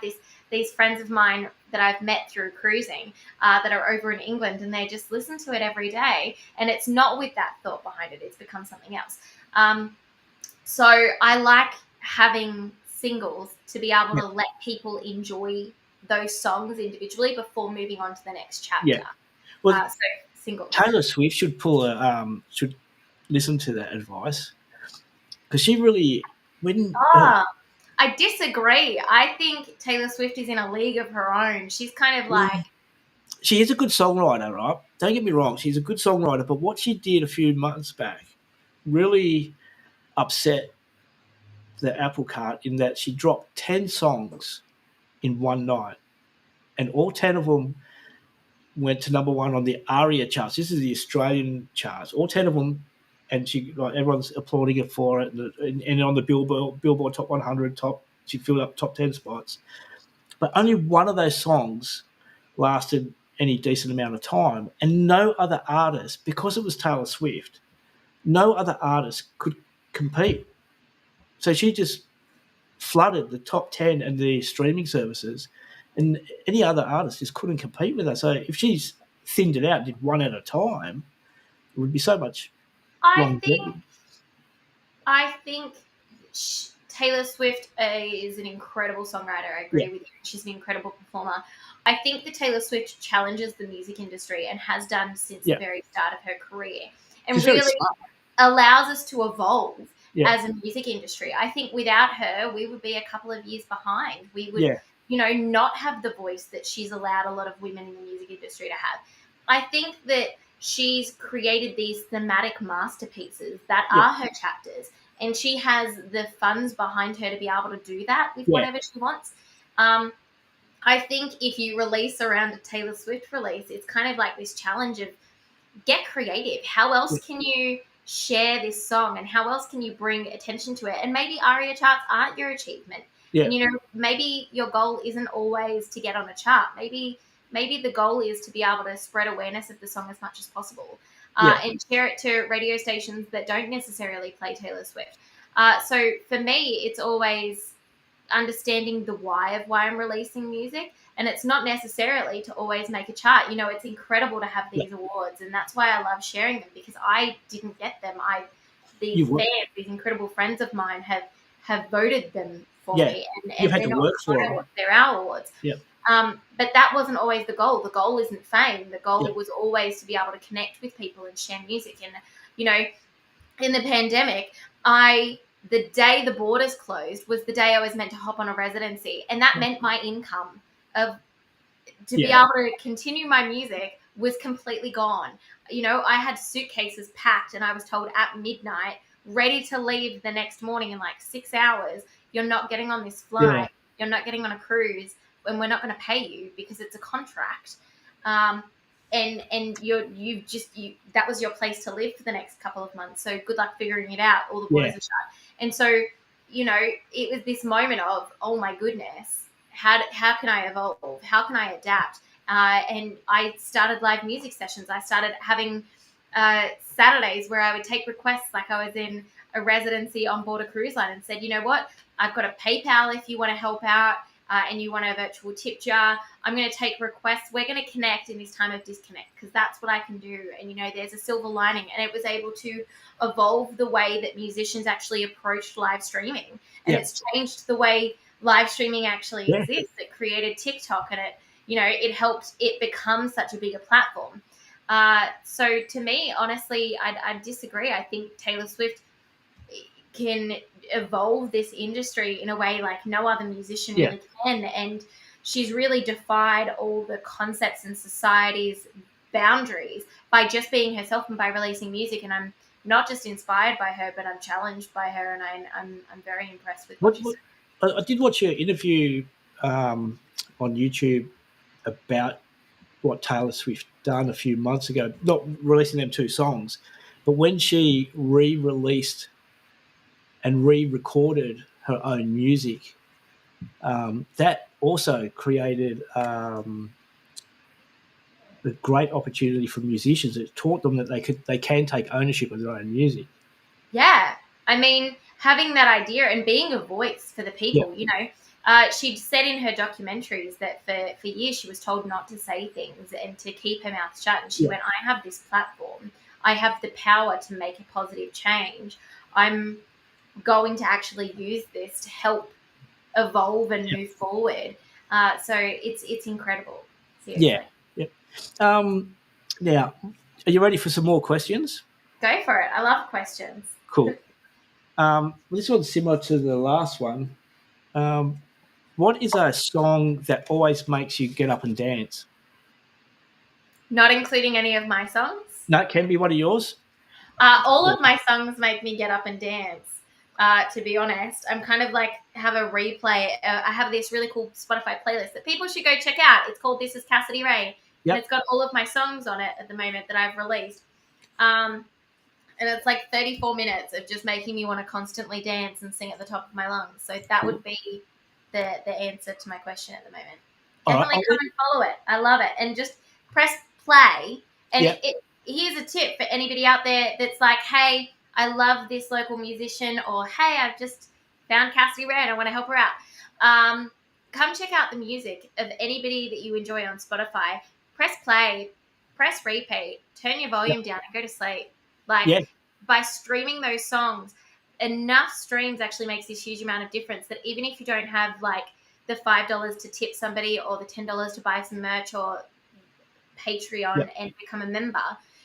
these friends of mine that I've met through cruising that are over in England, and they just listen to it every day. And it's not with that thought behind it. It's become something else. So I like having singles to be able
Yeah.
to let people enjoy those songs individually before moving on to the next chapter.
Yeah. Well,
So singles.
Taylor Swift should should listen to that advice because she really
I disagree. I think Taylor Swift is in a league of her own. She's kind of like,
she is a good songwriter, right? Don't get me wrong, she's a good songwriter, but what she did a few months back really upset the apple cart in that she dropped 10 songs in one night, and all 10 of them went to number one on the ARIA charts. This is the Australian charts. All 10 of them, and everyone's applauding her for it, and on the Billboard Top 100 she filled up top 10 spots. But only one of those songs lasted any decent amount of time, and no other artist, because it was Taylor Swift, no other artist could compete. So she just flooded the top 10 and the streaming services, and any other artist just couldn't compete with her. So if she's thinned it out, did one at a time, it would be so much
I think
longevity.
I think Taylor Swift is an incredible songwriter. I agree
Yeah.
with you. She's an incredible performer. I think that Taylor Swift challenges the music industry and has done since
Yeah.
the very start of her career, and
She's very
really
smart.
allows us to evolve
Yeah.
as a music industry. I think without her, we would be a couple of years behind. We would,
Yeah.
not have the voice that she's allowed a lot of women in the music industry to have. I think that she's created these thematic masterpieces that
Yeah.
are her chapters, and she has the funds behind her to be able to do that with
Yeah.
whatever she wants. I think if you release around a Taylor Swift release, it's kind of like this challenge of get creative. How else can you share this song, and how else can you bring attention to it? And maybe ARIA charts aren't your achievement.
Yeah.
And maybe your goal isn't always to get on a chart. Maybe the goal is to be able to spread awareness of the song as much as possible,
Yeah.
and share it to radio stations that don't necessarily play Taylor Swift. So for me, it's always understanding the why of why I'm releasing music, and it's not necessarily to always make a chart. It's incredible to have these awards, and that's why I love sharing them, because I didn't get them. These
You've worked.
fans, these incredible friends of mine have have voted them for
Yeah.
me,
You've
and
had
they're
to
not
work for it, right?
entitled. They're our awards.
Yeah.
But that wasn't always the goal. The goal isn't fame. The
Yeah.
goal was always to be able to connect with people and share music. And, you know, in the pandemic, the day the borders closed was the day I was meant to hop on a residency. And that meant my income of to be
Yeah.
able to continue my music was completely gone. You know, I had suitcases packed and I was told at midnight, ready to leave the next morning in like 6 hours. You're not getting on this
Yeah.
flight. You're not getting on a cruise, and we're not going to pay you because it's a contract. Um, and you that was your place to live for the next couple of months. So good luck figuring it out. All the borders
Yeah.
are shut. And so, you know, it was this moment of, oh my goodness, how can I evolve? How can I adapt? And I started live music sessions. I started having Saturdays where I would take requests, like I was in a residency on board a cruise line, and said, you know what, I've got a PayPal if you want to help out. And you want a virtual tip jar, I'm going to take requests. We're going to connect in this time of disconnect because that's what I can do. And, you know, there's a silver lining. And it was able to evolve the way that musicians actually approached live streaming. And
Yeah.
it's changed the way live streaming actually
Yeah.
exists. It created TikTok, and it helped it become such a bigger platform. So to me, honestly, I disagree. I think Taylor Swift can evolve this industry in a way like no other musician
Yeah.
really can. And she's really defied all the concepts and society's boundaries by just being herself and by releasing music. And I'm not just inspired by her, but I'm challenged by her, and I'm very impressed with what she's
What, I did watch your interview on YouTube about what Taylor Swift done a few months ago, not releasing them two songs, but when she re-released and re-recorded her own music, that also created a great opportunity for musicians. It taught them that they can take ownership of their own music.
Yeah. I mean, having that idea and being a voice for the
Yeah.
people, you know, she'd said in her documentaries that for years she was told not to say things and to keep her mouth shut. And she
Yeah.
went, I have this platform. I have the power to make a positive change. I'm going to actually use this to help evolve and
Yeah.
move forward. So it's incredible.
Yeah.
Seriously.
Yeah. Now, are you ready for some more questions?
Go for it. I love questions.
Cool. This one's similar to the last one. Um, what is a song that always makes you get up and dance?
Not including any of my songs.
No, it can be one of yours.
All
Yeah.
of my songs make me get up and dance. To be honest, I'm kind of like have a replay. I have this really cool Spotify playlist that people should go check out. It's called "This Is Cassidy-Rae," and
Yep.
it's got all of my songs on it at the moment that I've released. And it's like 34 minutes of just making me want to constantly dance and sing at the top of my lungs. So that would be the answer to my question at the moment.
All right.
Definitely come and follow it. I love it. And just press play. And
Yeah.
here's a tip for anybody out there that's like, hey, I love this local musician, or hey, I've just found Cassidy-Rae and I want to help her out. Come check out the music of anybody that you enjoy on Spotify. Press play, press repeat, turn your volume down and go to sleep. Like,
Yeah.
by streaming those songs, enough streams actually makes this huge amount of difference that even if you don't have like the $5 to tip somebody or the $10 to buy some merch or Patreon and become a member,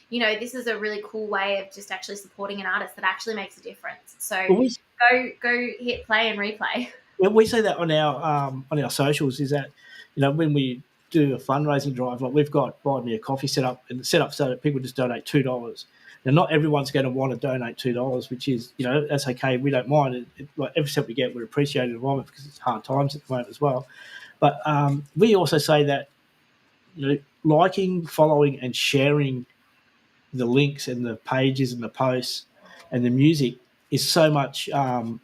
you know, this is a really cool way of just actually supporting an artist that actually makes a difference. So
Well,
go hit play and replay.
we say that on our socials, is that, you know, when we do a fundraising drive, like we've got Buy Me a Coffee set up so that people just donate $2. Now, not everyone's going to want to donate $2, which is, you know, that's okay. We don't mind. Like every cent we get, we're appreciated at the moment because it's hard times at the moment as well. But we also say that, you know, liking, following, and sharing the links and the pages and the posts and the music is so much.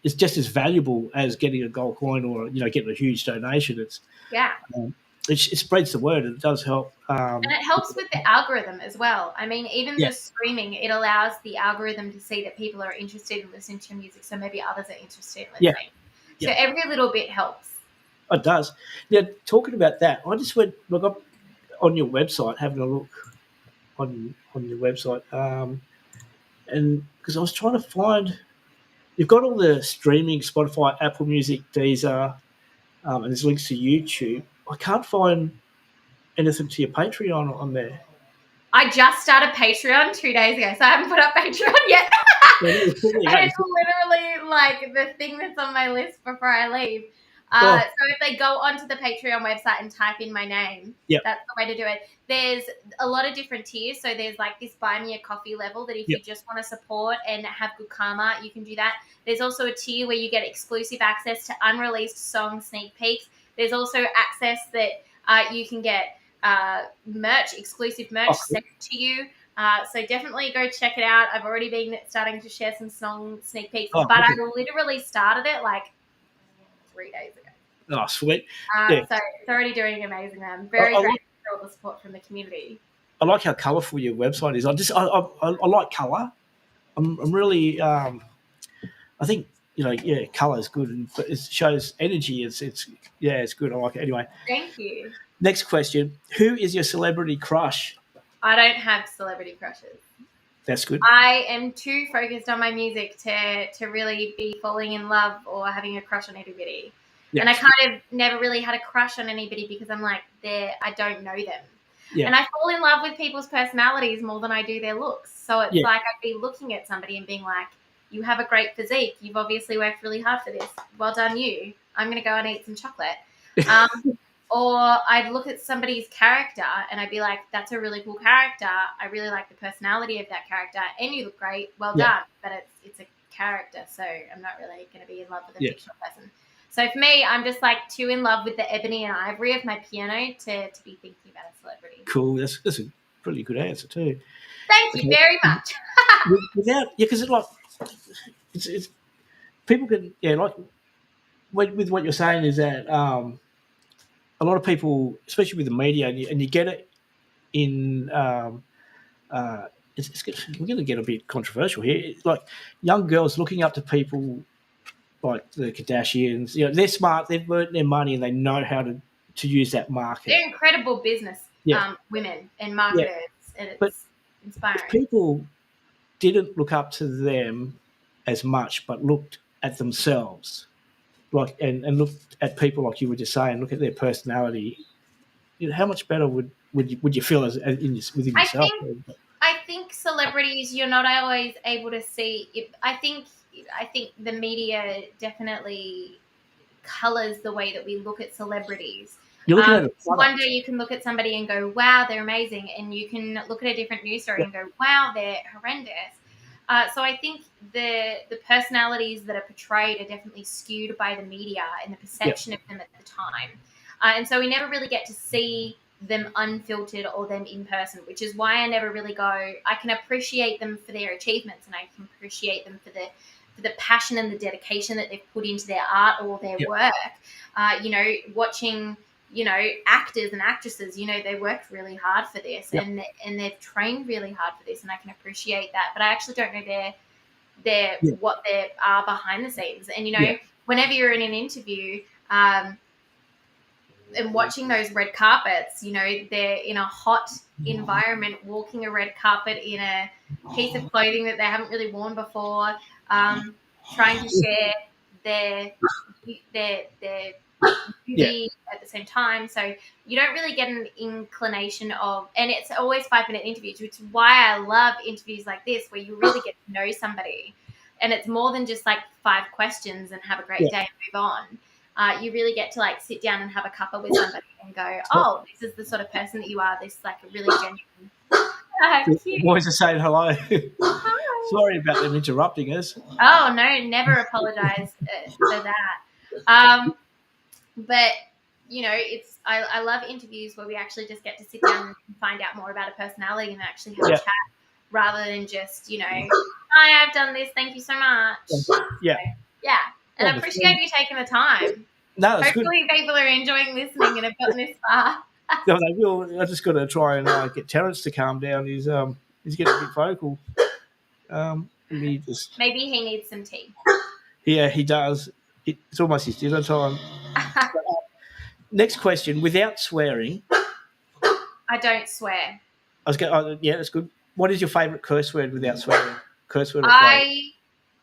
It's just as valuable as getting a gold coin or, you know, getting a huge donation.
Yeah.
It spreads the word, and it does help.
And it helps with the algorithm as well. I mean, even
Yeah.
just streaming, it allows the algorithm to see that people are interested in listening to your music, so maybe others are interested in
Yeah.
listening. So every little bit helps.
It does. Now, talking about that, I just went look up on your website, having a look on your website, and because I was trying to find you've got all the streaming, Spotify, Apple Music, Deezer, and there's links to YouTube. I can't find anything to your Patreon on there.
I just started Patreon 2 days ago, so I haven't put up Patreon yet. It's literally like the thing that's on my list before I leave. So if they go onto the Patreon website and type in my name,
Yep.
that's the way to do it. There's a lot of different tiers. So there's like this buy me a coffee level that if
Yep.
you just want to support and have good karma, you can do that. There's also a tier where you get exclusive access to unreleased song sneak peeks. There's also access that you can get merch, exclusive merch sent to you. So definitely go check it out. I've already been starting to share some song sneak peeks, but I literally started it like 3 days ago.
Oh, sweet.
So it's already doing amazing. I'm very grateful for all the support from the community.
I like how colourful your website is. I like colour. I'm really I think colour is good and it shows energy. It's good. I like it anyway.
Thank you.
Next question: who is your celebrity crush?
I don't have celebrity crushes.
That's good.
I am too focused on my music to really be falling in love or having a crush on anybody. Yeah, and I kind of never really had a crush on anybody because I'm like, I don't know them. Yeah. And I fall in love with people's personalities more than I do their looks. So it's like I'd be looking at somebody and being like, you have a great physique. You've obviously worked really hard for this. Well done, you. I'm going to go and eat some chocolate. Or I'd look at somebody's character and I'd be like, that's a really cool character. I really like the personality of that character. And you look great. Well done. But it's a character. So I'm not really going to be in love with a fictional person. So for me, I'm just like too in love with the ebony and ivory of my piano to be thinking about a celebrity.
Cool. That's a pretty good answer too.
Thank you very much.
Because it's people can like with what you're saying is that a lot of people, especially with the media, and you get it in. We're going to get a bit controversial here. It's like young girls looking up to people like the Kardashians. They're smart. They've earned their money and they know how to use that market.
They're incredible business women and marketers, and it's inspiring.
If people didn't look up to them as much, but looked at themselves, like and looked at people like you were just saying, look at their personality. How much better would you feel within yourself?
I think celebrities, you're not always able to see. I think the media definitely colors the way that we look at celebrities. One day you can look at somebody and go, wow, they're amazing. And you can look at a different news story and go, wow, they're horrendous. So I think the personalities that are portrayed are definitely skewed by the media and the perception of them at the time. And so we never really get to see them unfiltered or them in person, which is why I never really go. I can appreciate them for their achievements and I can appreciate them for the passion and the dedication that they've put into their art or their work. Watching actors and actresses, they worked really hard for this and they've trained really hard for this, and I can appreciate that. But I actually don't know what they are behind the scenes. And whenever you're in an interview, and watching those red carpets, they're in a hot environment, walking a red carpet in a piece of clothing that they haven't really worn before, trying to share their beauty at the same time. So you don't really get an inclination of, and it's always 5-minute interviews, which is why I love interviews like this, where you really get to know somebody. And it's more than just like 5 questions and have a great day and move on. You really get to like sit down and have a cuppa with somebody and go, oh, this is the sort of person that you are. This like a really genuine.
Boys are saying hello. Sorry about them interrupting us.
Oh no, never apologize for that. But I love interviews where we actually just get to sit down and find out more about a personality and actually have a chat, rather than just hi, I've done this, thank you so much. And I appreciate you taking the time.
No, that's
hopefully good. People are enjoying listening and have gotten this far.
No, they will. I just got to try and get Terence to calm down. He's getting a bit vocal.
Maybe he needs some tea.
Yeah, he does. It's almost his dinner time. Next question. Without swearing.
I don't swear.
That's good. What is your favourite curse word without swearing? Curse word or
phrase?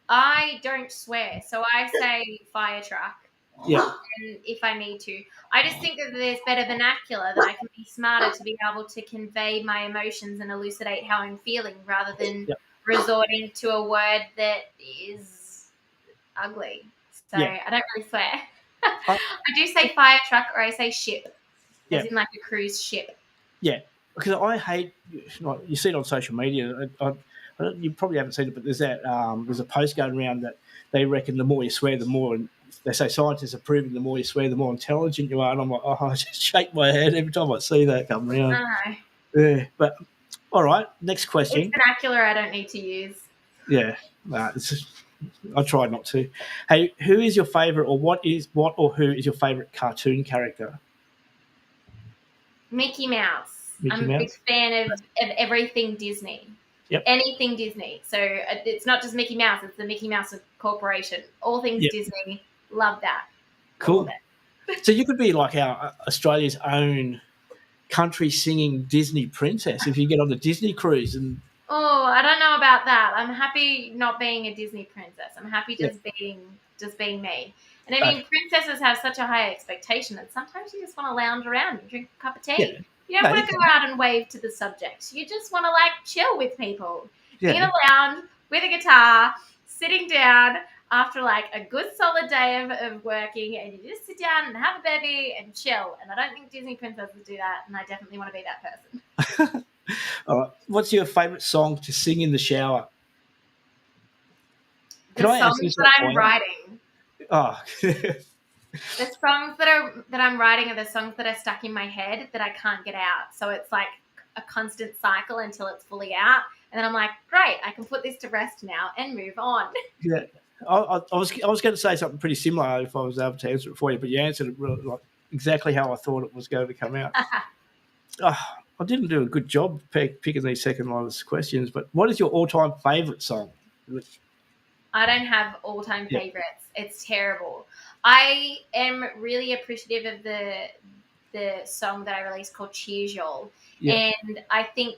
I don't swear, so I say fire truck.
Yeah,
And if I need to, I just think that there's better vernacular, that I can be smarter to be able to convey my emotions and elucidate how I'm feeling rather than
yeah,
resorting to a word that is ugly. So
yeah.
I don't really swear.
I,
I do say fire truck, or I say ship, as
yeah,
in like a cruise ship.
yeah. Because I hate, like, you see it on social media. You probably haven't seen it, but there's a post going around that they reckon the more you swear, the more. And they say scientists are proving the more you swear, the more intelligent you are. And I'm like, oh, I just shake my head every time I see that come around.
No,
Yeah, but all right. Next
it's
question.
vernacular I don't need to use.
Yeah, I try not to. Hey, who is your favorite, or what or who is your favorite cartoon character?
Mickey Mouse.
Mickey
I'm a big
Mouse.
fan of everything Disney.
Yep.
Anything Disney. So it's not just Mickey Mouse, it's the Mickey Mouse Corporation. All things
Yep.
Disney. Love that. All of
Cool.
it.
So you could be like our Australia's own country singing Disney princess if you get on the Disney cruise and
Oh, I don't know about that. I'm happy not being a Disney princess. I'm happy
yeah,
just being me. And I
uh,
mean, princesses have such a high expectation that sometimes you just want to lounge around and drink a cup of
yeah,
tea. You don't
no,
want to go out and wave to the subjects. You just want to like chill with people in
yeah,
a lounge with a guitar, sitting down after like a good solid day of working, and you just sit down and have a bevy and chill. And I don't think Disney princesses do that, and I definitely want to be that person.
All right. What's your favourite song to sing in the shower? Can
The
I answer
songs
this
that
for
I'm
you?
writing.
Oh,
The songs that I'm writing are the songs that are stuck in my head that I can't get out. So it's like a constant cycle until it's fully out, and then I'm like, great, I can put this to rest now and move on.
yeah. I was going to say something pretty similar if I was able to answer it for you, but you answered it really, like, exactly how I thought it was going to come out. Oh, I didn't do a good job picking these second last questions, but what is your all-time favourite song?
I don't have all time
Yeah,
favorites. It's terrible. I am really appreciative of the song that I released called Cheers Y'all,
yeah,
and I think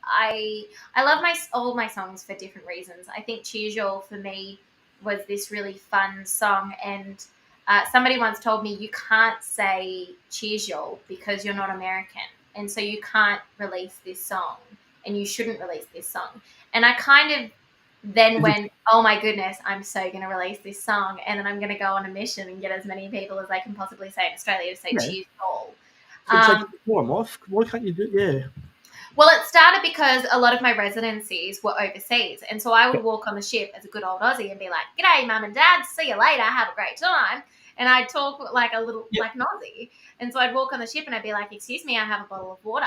I love all my songs for different reasons. I think Cheers Y'all for me was this really fun song, and somebody once told me you can't say Cheers Y'all because you're not American, and so you can't release this song, and you shouldn't release this song. And I kind of then went, oh my goodness, I'm so going to release this song, and then I'm going to go on a mission and get as many people as I can possibly say in Australia to say
yeah.
Cheers Y'all.
It's like,
Um,
more I'm off. Why can't you do? Yeah,
Well, it started because a lot of my residencies were overseas. And so I
yeah,
would walk on the ship as a good old Aussie and be like, g'day, mum and dad, see you later, have a great time. And I'd talk like a little,
yeah,
like an Aussie. And so I'd walk on the ship and I'd be like, excuse me, I have a bottle of water.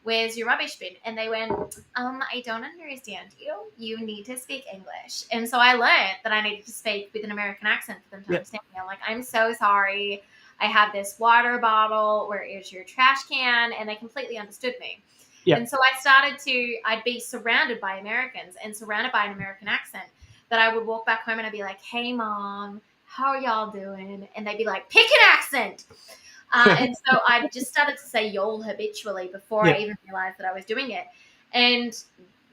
Where's your rubbish bin? And they went, I don't understand you. You need to speak English. And so I learned that I needed to speak with an American accent for them to
yeah,
understand me. I'm like, I'm so sorry. I have this water bottle. Where is your trash can? And they completely understood me.
yeah.
And so I'd be surrounded by Americans and surrounded by an American accent, that I would walk back home and I'd be like, hey, mom, how are y'all doing? And they'd be like, pick an accent. And so I just started to say y'all habitually before
Yeah.
I even realized that I was doing it. And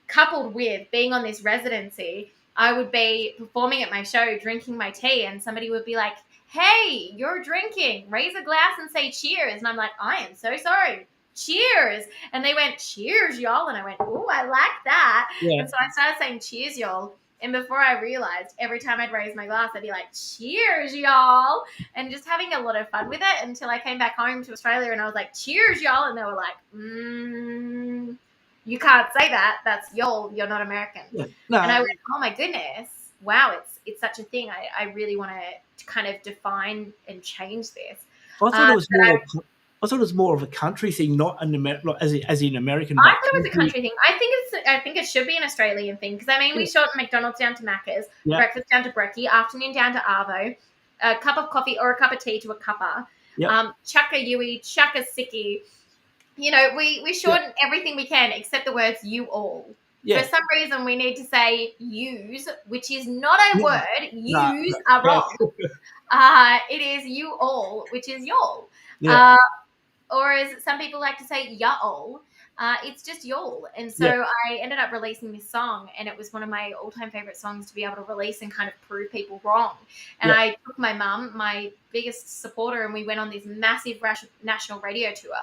coupled with being on this residency, I would be performing at my show, drinking my tea, and somebody would be like, hey, you're drinking. Raise a glass and say cheers. And I'm like, I am so sorry. Cheers. And they went, cheers, y'all. And I went, ooh, I like that.
Yeah.
And so I started saying cheers, y'all. And before I realized, every time I'd raise my glass, I'd be like, cheers, y'all. And just having a lot of fun with it until I came back home to Australia and I was like, cheers, y'all. And they were like, you can't say that. That's y'all. You're not American.
Yeah.
And I
No,
went, oh my goodness. Wow, it's such a thing. I really want to kind of define and change this.
I thought it was
But
more. I thought it was more of a country thing, not an like, as in American,
I
but
thought it was a country thing. I think it should be an Australian thing, because I mean we short McDonald's down to Macca's,
yeah,
breakfast down to brekkie, afternoon down to arvo, a cup of coffee or a cup of tea to a cuppa,
yeah,
chuck a yui, chuck a sickie. You know, we
yeah,
shorten everything we can except the words you all. For
yeah,
some reason, we need to say use, which is not a
yeah.
word.
No,
Use
no,
are
yeah,
wrong. It is you all, which is y'all.
yeah,
Uh, or as some people like to say, ya all. It's just Y'all. And so
Yeah,
I ended up releasing this song, and it was one of my all-time favorite songs to be able to release and kind of prove people wrong. And
yeah,
I took my mum, my biggest supporter, and we went on this massive national radio tour.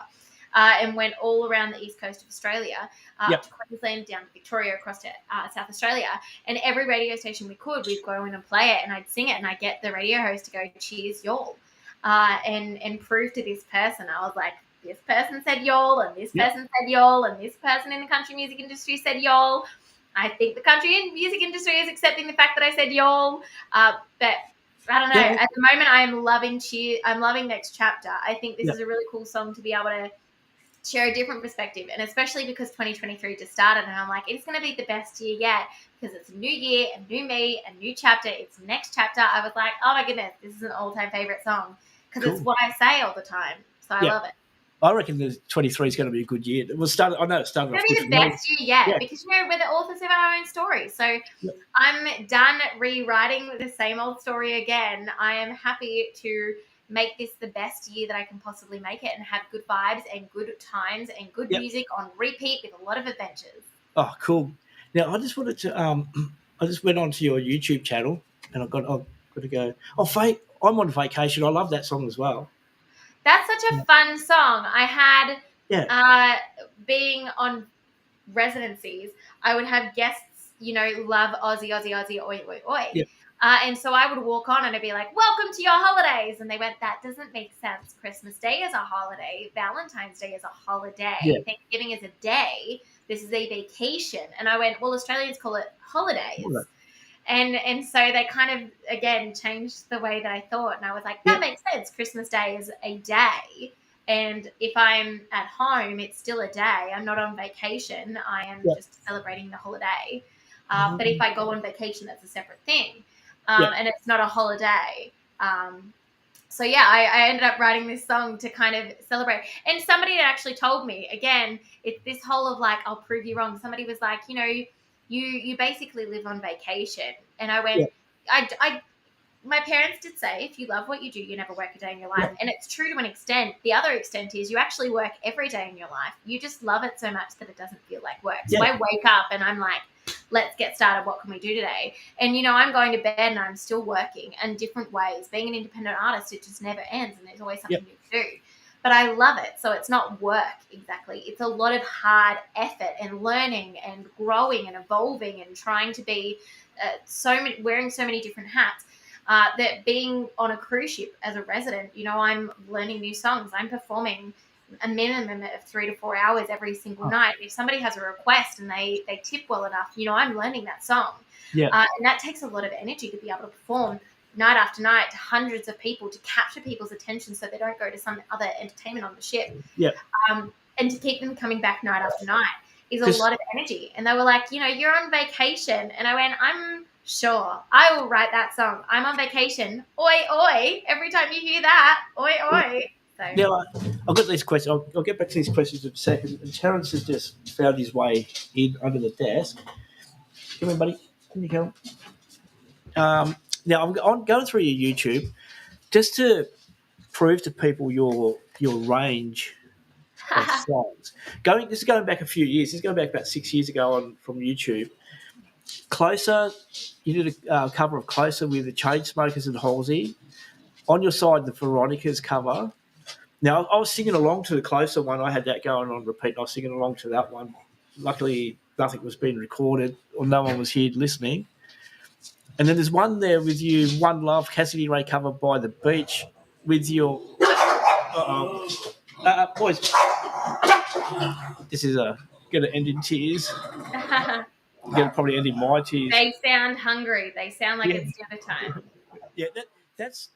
And went all around the east coast of Australia,
yeah,
up to Queensland, down to Victoria, across to South Australia. And every radio station we could, we'd go in and play it, and I'd sing it, and I'd get the radio host to go, "Cheers, Y'all," and prove to this person. I was like, this person said Y'all, and this
yeah,
person said Y'all, and this person in the country music industry said Y'all. I think the country music industry is accepting the fact that I said Y'all, but I don't know.
yeah,
At the moment, I am loving Cheer. I'm loving Next Chapter. I think this
yeah,
is a really cool song to be able to share a different perspective, and especially because 2023 just started, and I'm like, it's going to be the best year yet because it's a new year, a new me, a new chapter. It's Next Chapter. I was like, oh my goodness, this is an all-time favorite song because it's
cool.
what I say all the time. So I
Yeah,
love it.
I reckon the 23 is going to be a good year. It was started. I know it started
It's
off
going to be the
differently.
best year yet
Yeah,
because we're the authors of our own story. So
yeah,
I'm done rewriting the same old story again. I am happy to make this the best year that I can possibly make it and have good vibes and good times and good
yeah.
music on repeat with a lot of adventures.
Oh, cool. Now I just wanted to. I just went onto your YouTube channel, and I've got to go. Oh, I'm on vacation. I love that song as well.
That's such a fun song. I had
Yeah,
uh, being on residencies, I would have guests, love Aussie, Aussie, Aussie, oi, oi, oi.
yeah,
And so I would walk on and I'd be like, welcome to your holidays. And they went, that doesn't make sense. Christmas Day is a holiday. Valentine's Day is a
yeah.
holiday. Thanksgiving is a day. This is a vacation. And I went, well, Australians call it
All
holidays. And so they kind of, again, changed the way that I thought. And I was like,
yeah,
that makes sense. Christmas Day is a day. And if I'm at home, it's still a day. I'm not on vacation. I am
yeah,
just celebrating the holiday. But if
mhm,
I go on vacation, that's a separate thing.
yeah,
And it's not a holiday. So yeah, I ended up writing this song to kind of celebrate. And somebody had actually told me, again, it's this whole of like, I'll prove you wrong. Somebody was like, you basically live on vacation. And I went,
yeah,
I my parents did say, if you love what you do, you never work a day in your life.
yeah,
And it's true to an extent. The other extent is you actually work every day in your life. You just love it so much that it doesn't feel like work. So
yeah,
I wake up and I'm like, let's get started. What can we do today? And, I'm going to bed and I'm still working in different ways. Being an independent artist, it just never ends and there's always
yeah,
something new to do. But I love it. So it's not work exactly. It's a lot of hard effort and learning and growing and evolving and trying to be wearing so many different hats. That being on a cruise ship as a resident, I'm learning new songs. I'm performing a minimum of 3 to 4 hours every single
oh,
night. If somebody has a request and they tip well enough, I'm learning that song.
yeah,
And that takes a lot of energy to be able to perform night after night to hundreds of people, to capture people's attention so they don't go to some other entertainment on the ship.
yeah.
And to keep them coming back night after night is a
Because
lot of energy. And they were like, you're on vacation. And I went, I'm sure I will write that song. I'm on vacation. Oi, oi. Every time you hear that, oi, oi. So
now I've got these questions. I'll get back to these questions in a second. And Terence has just found his way in under the desk. Come in, buddy. Can you come? Now I'm going through your YouTube just to prove to people your range of songs. This is going back a few years. This is going back about 6 years ago on from YouTube. Closer, you did a cover of Closer with the Chainsmokers and Halsey. On your side, the Veronicas cover. Now I was singing along to the Closer one. I had that going on repeat. I was singing along to that one. Luckily, nothing was being recorded or no one was here listening. And then there's one there with you, One Love, Cassidy-Rae cover by The Beach with your. Boys, this is going to end in tears. Going to probably end in my tears.
they sound hungry. They sound like
Yeah,
it's dinner time.
yeah. That's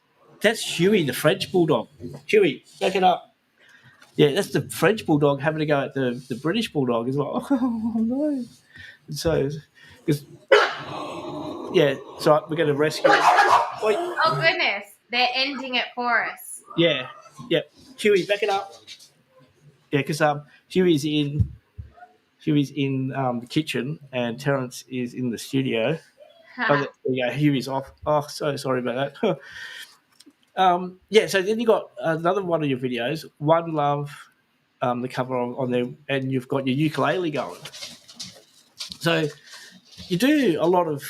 that's Huey, the French bulldog. Huey, back it up. Yeah, that's the French bulldog having to go at the British bulldog as well. Oh no! And so, because yeah, so we're going to rescue. Wait,
Oh, goodness. They're ending it for us.
yeah, yeah. Huey, back it up. Yeah, because Huey's in the kitchen and Terence is in the studio. Oh, there you go. Huey's off. Oh, so sorry about that. Yeah, so then you got another one of your videos, One Love. the cover on there, and you've got your ukulele going. So you do a lot of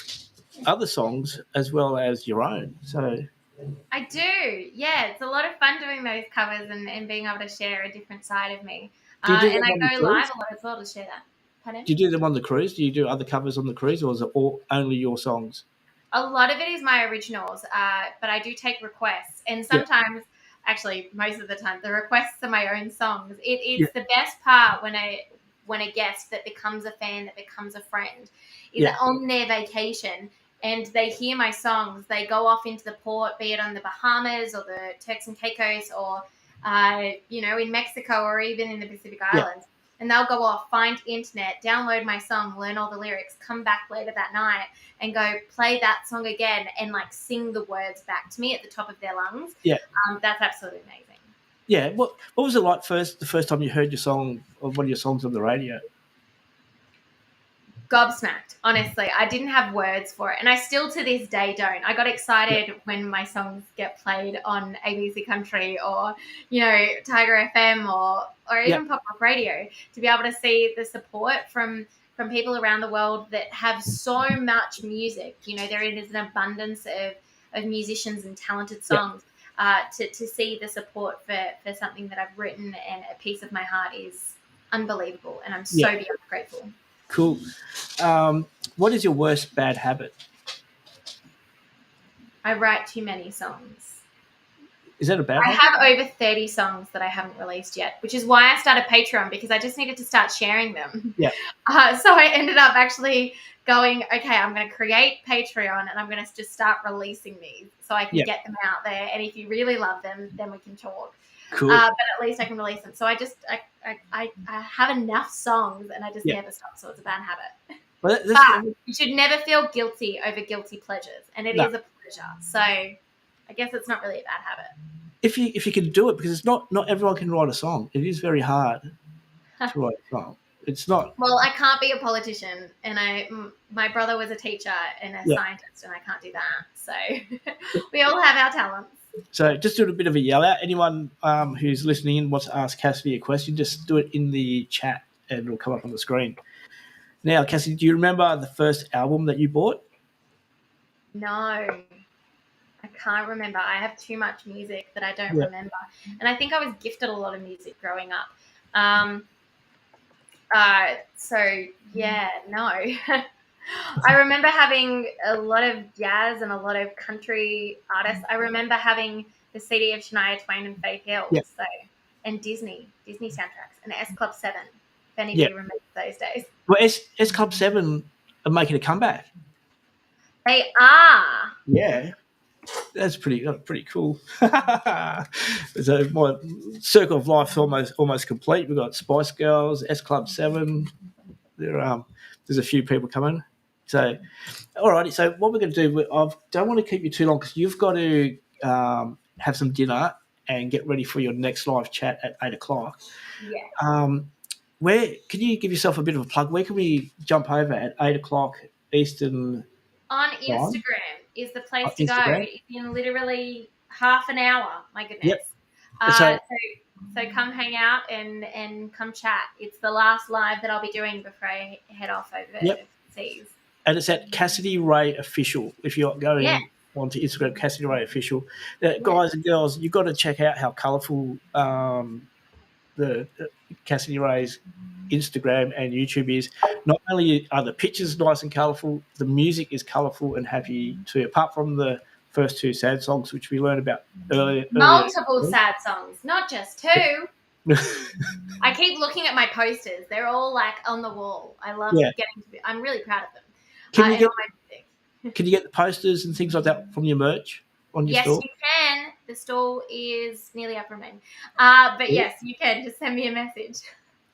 other songs as well as your own. So
I do. Yeah, it's a lot of fun doing those covers and being able to share a different side of me.
do you do
And
them
I
on the
go live
cruise?
a lot as well to share that. Pardon?
Do you do them on the cruise? Do you do other covers on the cruise, or is it all only your songs?
A lot of it is my originals, but I do take requests, and
Yeah,
sometimes, actually, most of the time, the requests are my own songs.
yeah,
It's the best part when a guest that becomes a fan, that becomes a friend, is
yeah,
on their vacation and they hear my songs. They go off into the port, be it on the Bahamas or the Turks and Caicos, or in Mexico, or even in the Pacific
yeah,
Islands. And they'll go off, find internet, download my song, learn all the lyrics, come back later that night and go play that song again and like sing the words back to me at the top of their lungs.
yeah.
That's absolutely amazing.
Yeah. What was it like the first time you heard your song or one of your songs on the radio?
Gobsmacked, honestly. I didn't have words for it, and I still to this day don't. I got
Yeah,
excited when my songs get played on ABC Country or Tiger FM or
yeah,
even pop rock radio, to be able to see the support from people around the world that have so much music. There is an abundance of musicians and talented
yeah,
songs. To see the support for something that I've written and a piece of my heart is unbelievable, and I'm
yeah.
so beyond grateful.
Cool. What is your worst bad habit?
I write too many songs.
Is that a bad
I
habit?
have over 30 songs that I haven't released yet, which is why I started Patreon, because I just needed to start sharing them.
Yeah,
So I ended up actually going, okay, I'm going to create Patreon and I'm going to just start releasing these so I can
yeah.
get them out there. And if you really love them, then we can talk.
Cool.
But at least I can release them. So I have enough songs and I just
Yeah.
never stop. So it's a bad habit.
Well,
But you should never feel guilty over guilty pleasures. And it
no.
is a pleasure. So I guess it's not really a bad habit.
If you can do it, because it's not everyone can write a song. It is very hard to write a song. It's not.
Well, I can't be a politician, and my brother was a teacher and a
Yeah.
scientist, and I can't do that. So we all have our talents.
So just do a bit of a yell out. Anyone who's listening in wants to ask Cassidy a question, just do it in the chat and it'll come up on the screen. Now, Cassidy, do you remember the first album that you bought?
No, I can't remember. I have too much music that I don't
Yeah.
remember, and I think I was gifted a lot of music growing up. So yeah, no. I remember having a lot of jazz and a lot of country artists. I remember having the CD of Shania Twain and Faith Hill,
Yeah.
and Disney soundtracks, and S Club 7, if anybody
Yeah.
remembers those days.
Well, S Club 7 are making a comeback.
They are.
Yeah. That's pretty cool. So my circle of life is almost complete. We've got Spice Girls, S Club 7. There's a few people coming. So, all righty. So what we're going to do, I don't want to keep you too long because you've got to have some dinner and get ready for your next live chat at 8 o'clock.
Yeah.
Where can you give yourself a bit of a plug? Where can we jump over at 8 o'clock Eastern?
On Instagram is the place to
Instagram?
go. It's in literally half an hour. My goodness.
Yep.
So come hang out and come chat. It's the last live that I'll be doing before I head off overseas.
And it's at Cassidy-Rae Official. If you're going onto Instagram, Cassidy-Rae Official. Guys and girls, you've got to check out how colourful the Cassidy-Rae's Instagram and YouTube is. Not only are the pictures nice and colourful, the music is colourful and happy too. Apart from the first two sad songs, which we learned about earlier.
Multiple sad songs, not just two. I keep looking at my posters. They're all like on the wall. I love getting to be. I'm really proud of them.
Can you get the posters and things like that from your merch on your store?
Yes, you can. The store is nearly up and running. But yes, you can. Just send me a message.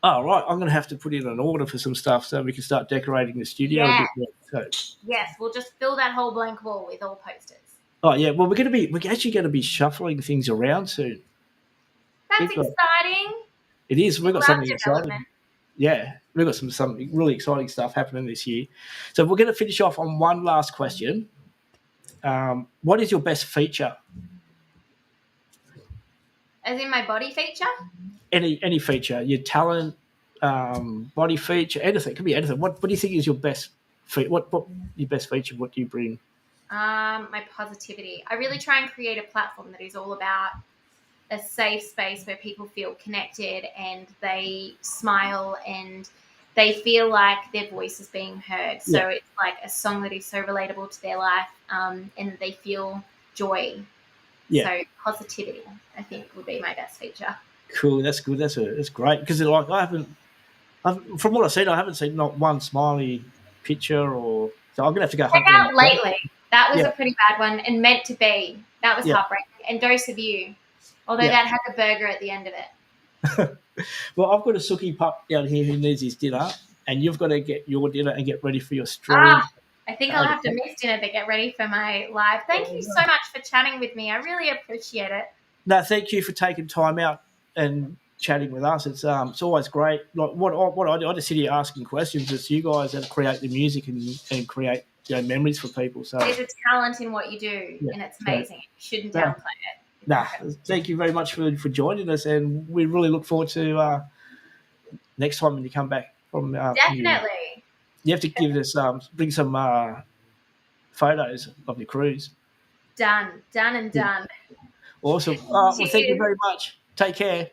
Oh, right. I'm going to have to put in an order for some stuff so we can start decorating the studio a bit more. So.
Yes, we'll just fill that whole blank wall with all posters.
Oh, yeah. Well, we're actually going to be shuffling things around soon.
That's exciting.
It is. We've got something exciting. Yeah, we've got some really exciting stuff happening this year. So we're going to finish off on one last question. What is your best feature?
As in my body feature?
Any feature, your talent, body feature, anything. It could be anything. What do you think is your best what your best feature? What do you bring?
My positivity. I really try and create a platform that is all about a safe space where people feel connected and they smile and they feel like their voice is being heard.
Yeah,
So it's like a song that is so relatable to their life, and they feel joy.
yeah.
So positivity, I think, would be my best feature.
Cool. That's good. That's great because like from what I've seen, I haven't seen not one smiley picture or so. I'm gonna have to go
Check
hunt them.
out Lately. That was
Yeah,
a pretty bad one. And Meant to Be. That was
yeah,
heartbreaking. And Dose of You. Although
yeah.
that had a burger at the end of it.
Well, I've got a sookie pup down here who needs his dinner, and you've got to get your dinner and get ready for your stream.
Ah, I think I'll have to miss dinner to get ready for my live. Thank you so much for chatting with me. I really appreciate it.
No, thank you for taking time out and chatting with us. It's always great. Like what I do, I just sit here asking questions. It's you guys that create the music and create memories for people. So
There's a talent in what you do,
yeah,
and it's
so,
amazing. You shouldn't
no,
downplay it. It's
nah,
incredible.
thank you very much for joining us, and we really look forward to next time when you come back from you.
Definitely.
You have to give us bring some photos of your cruise.
Done. Done and done.
Awesome. Well, thank you
Cheers.
very much. Take care.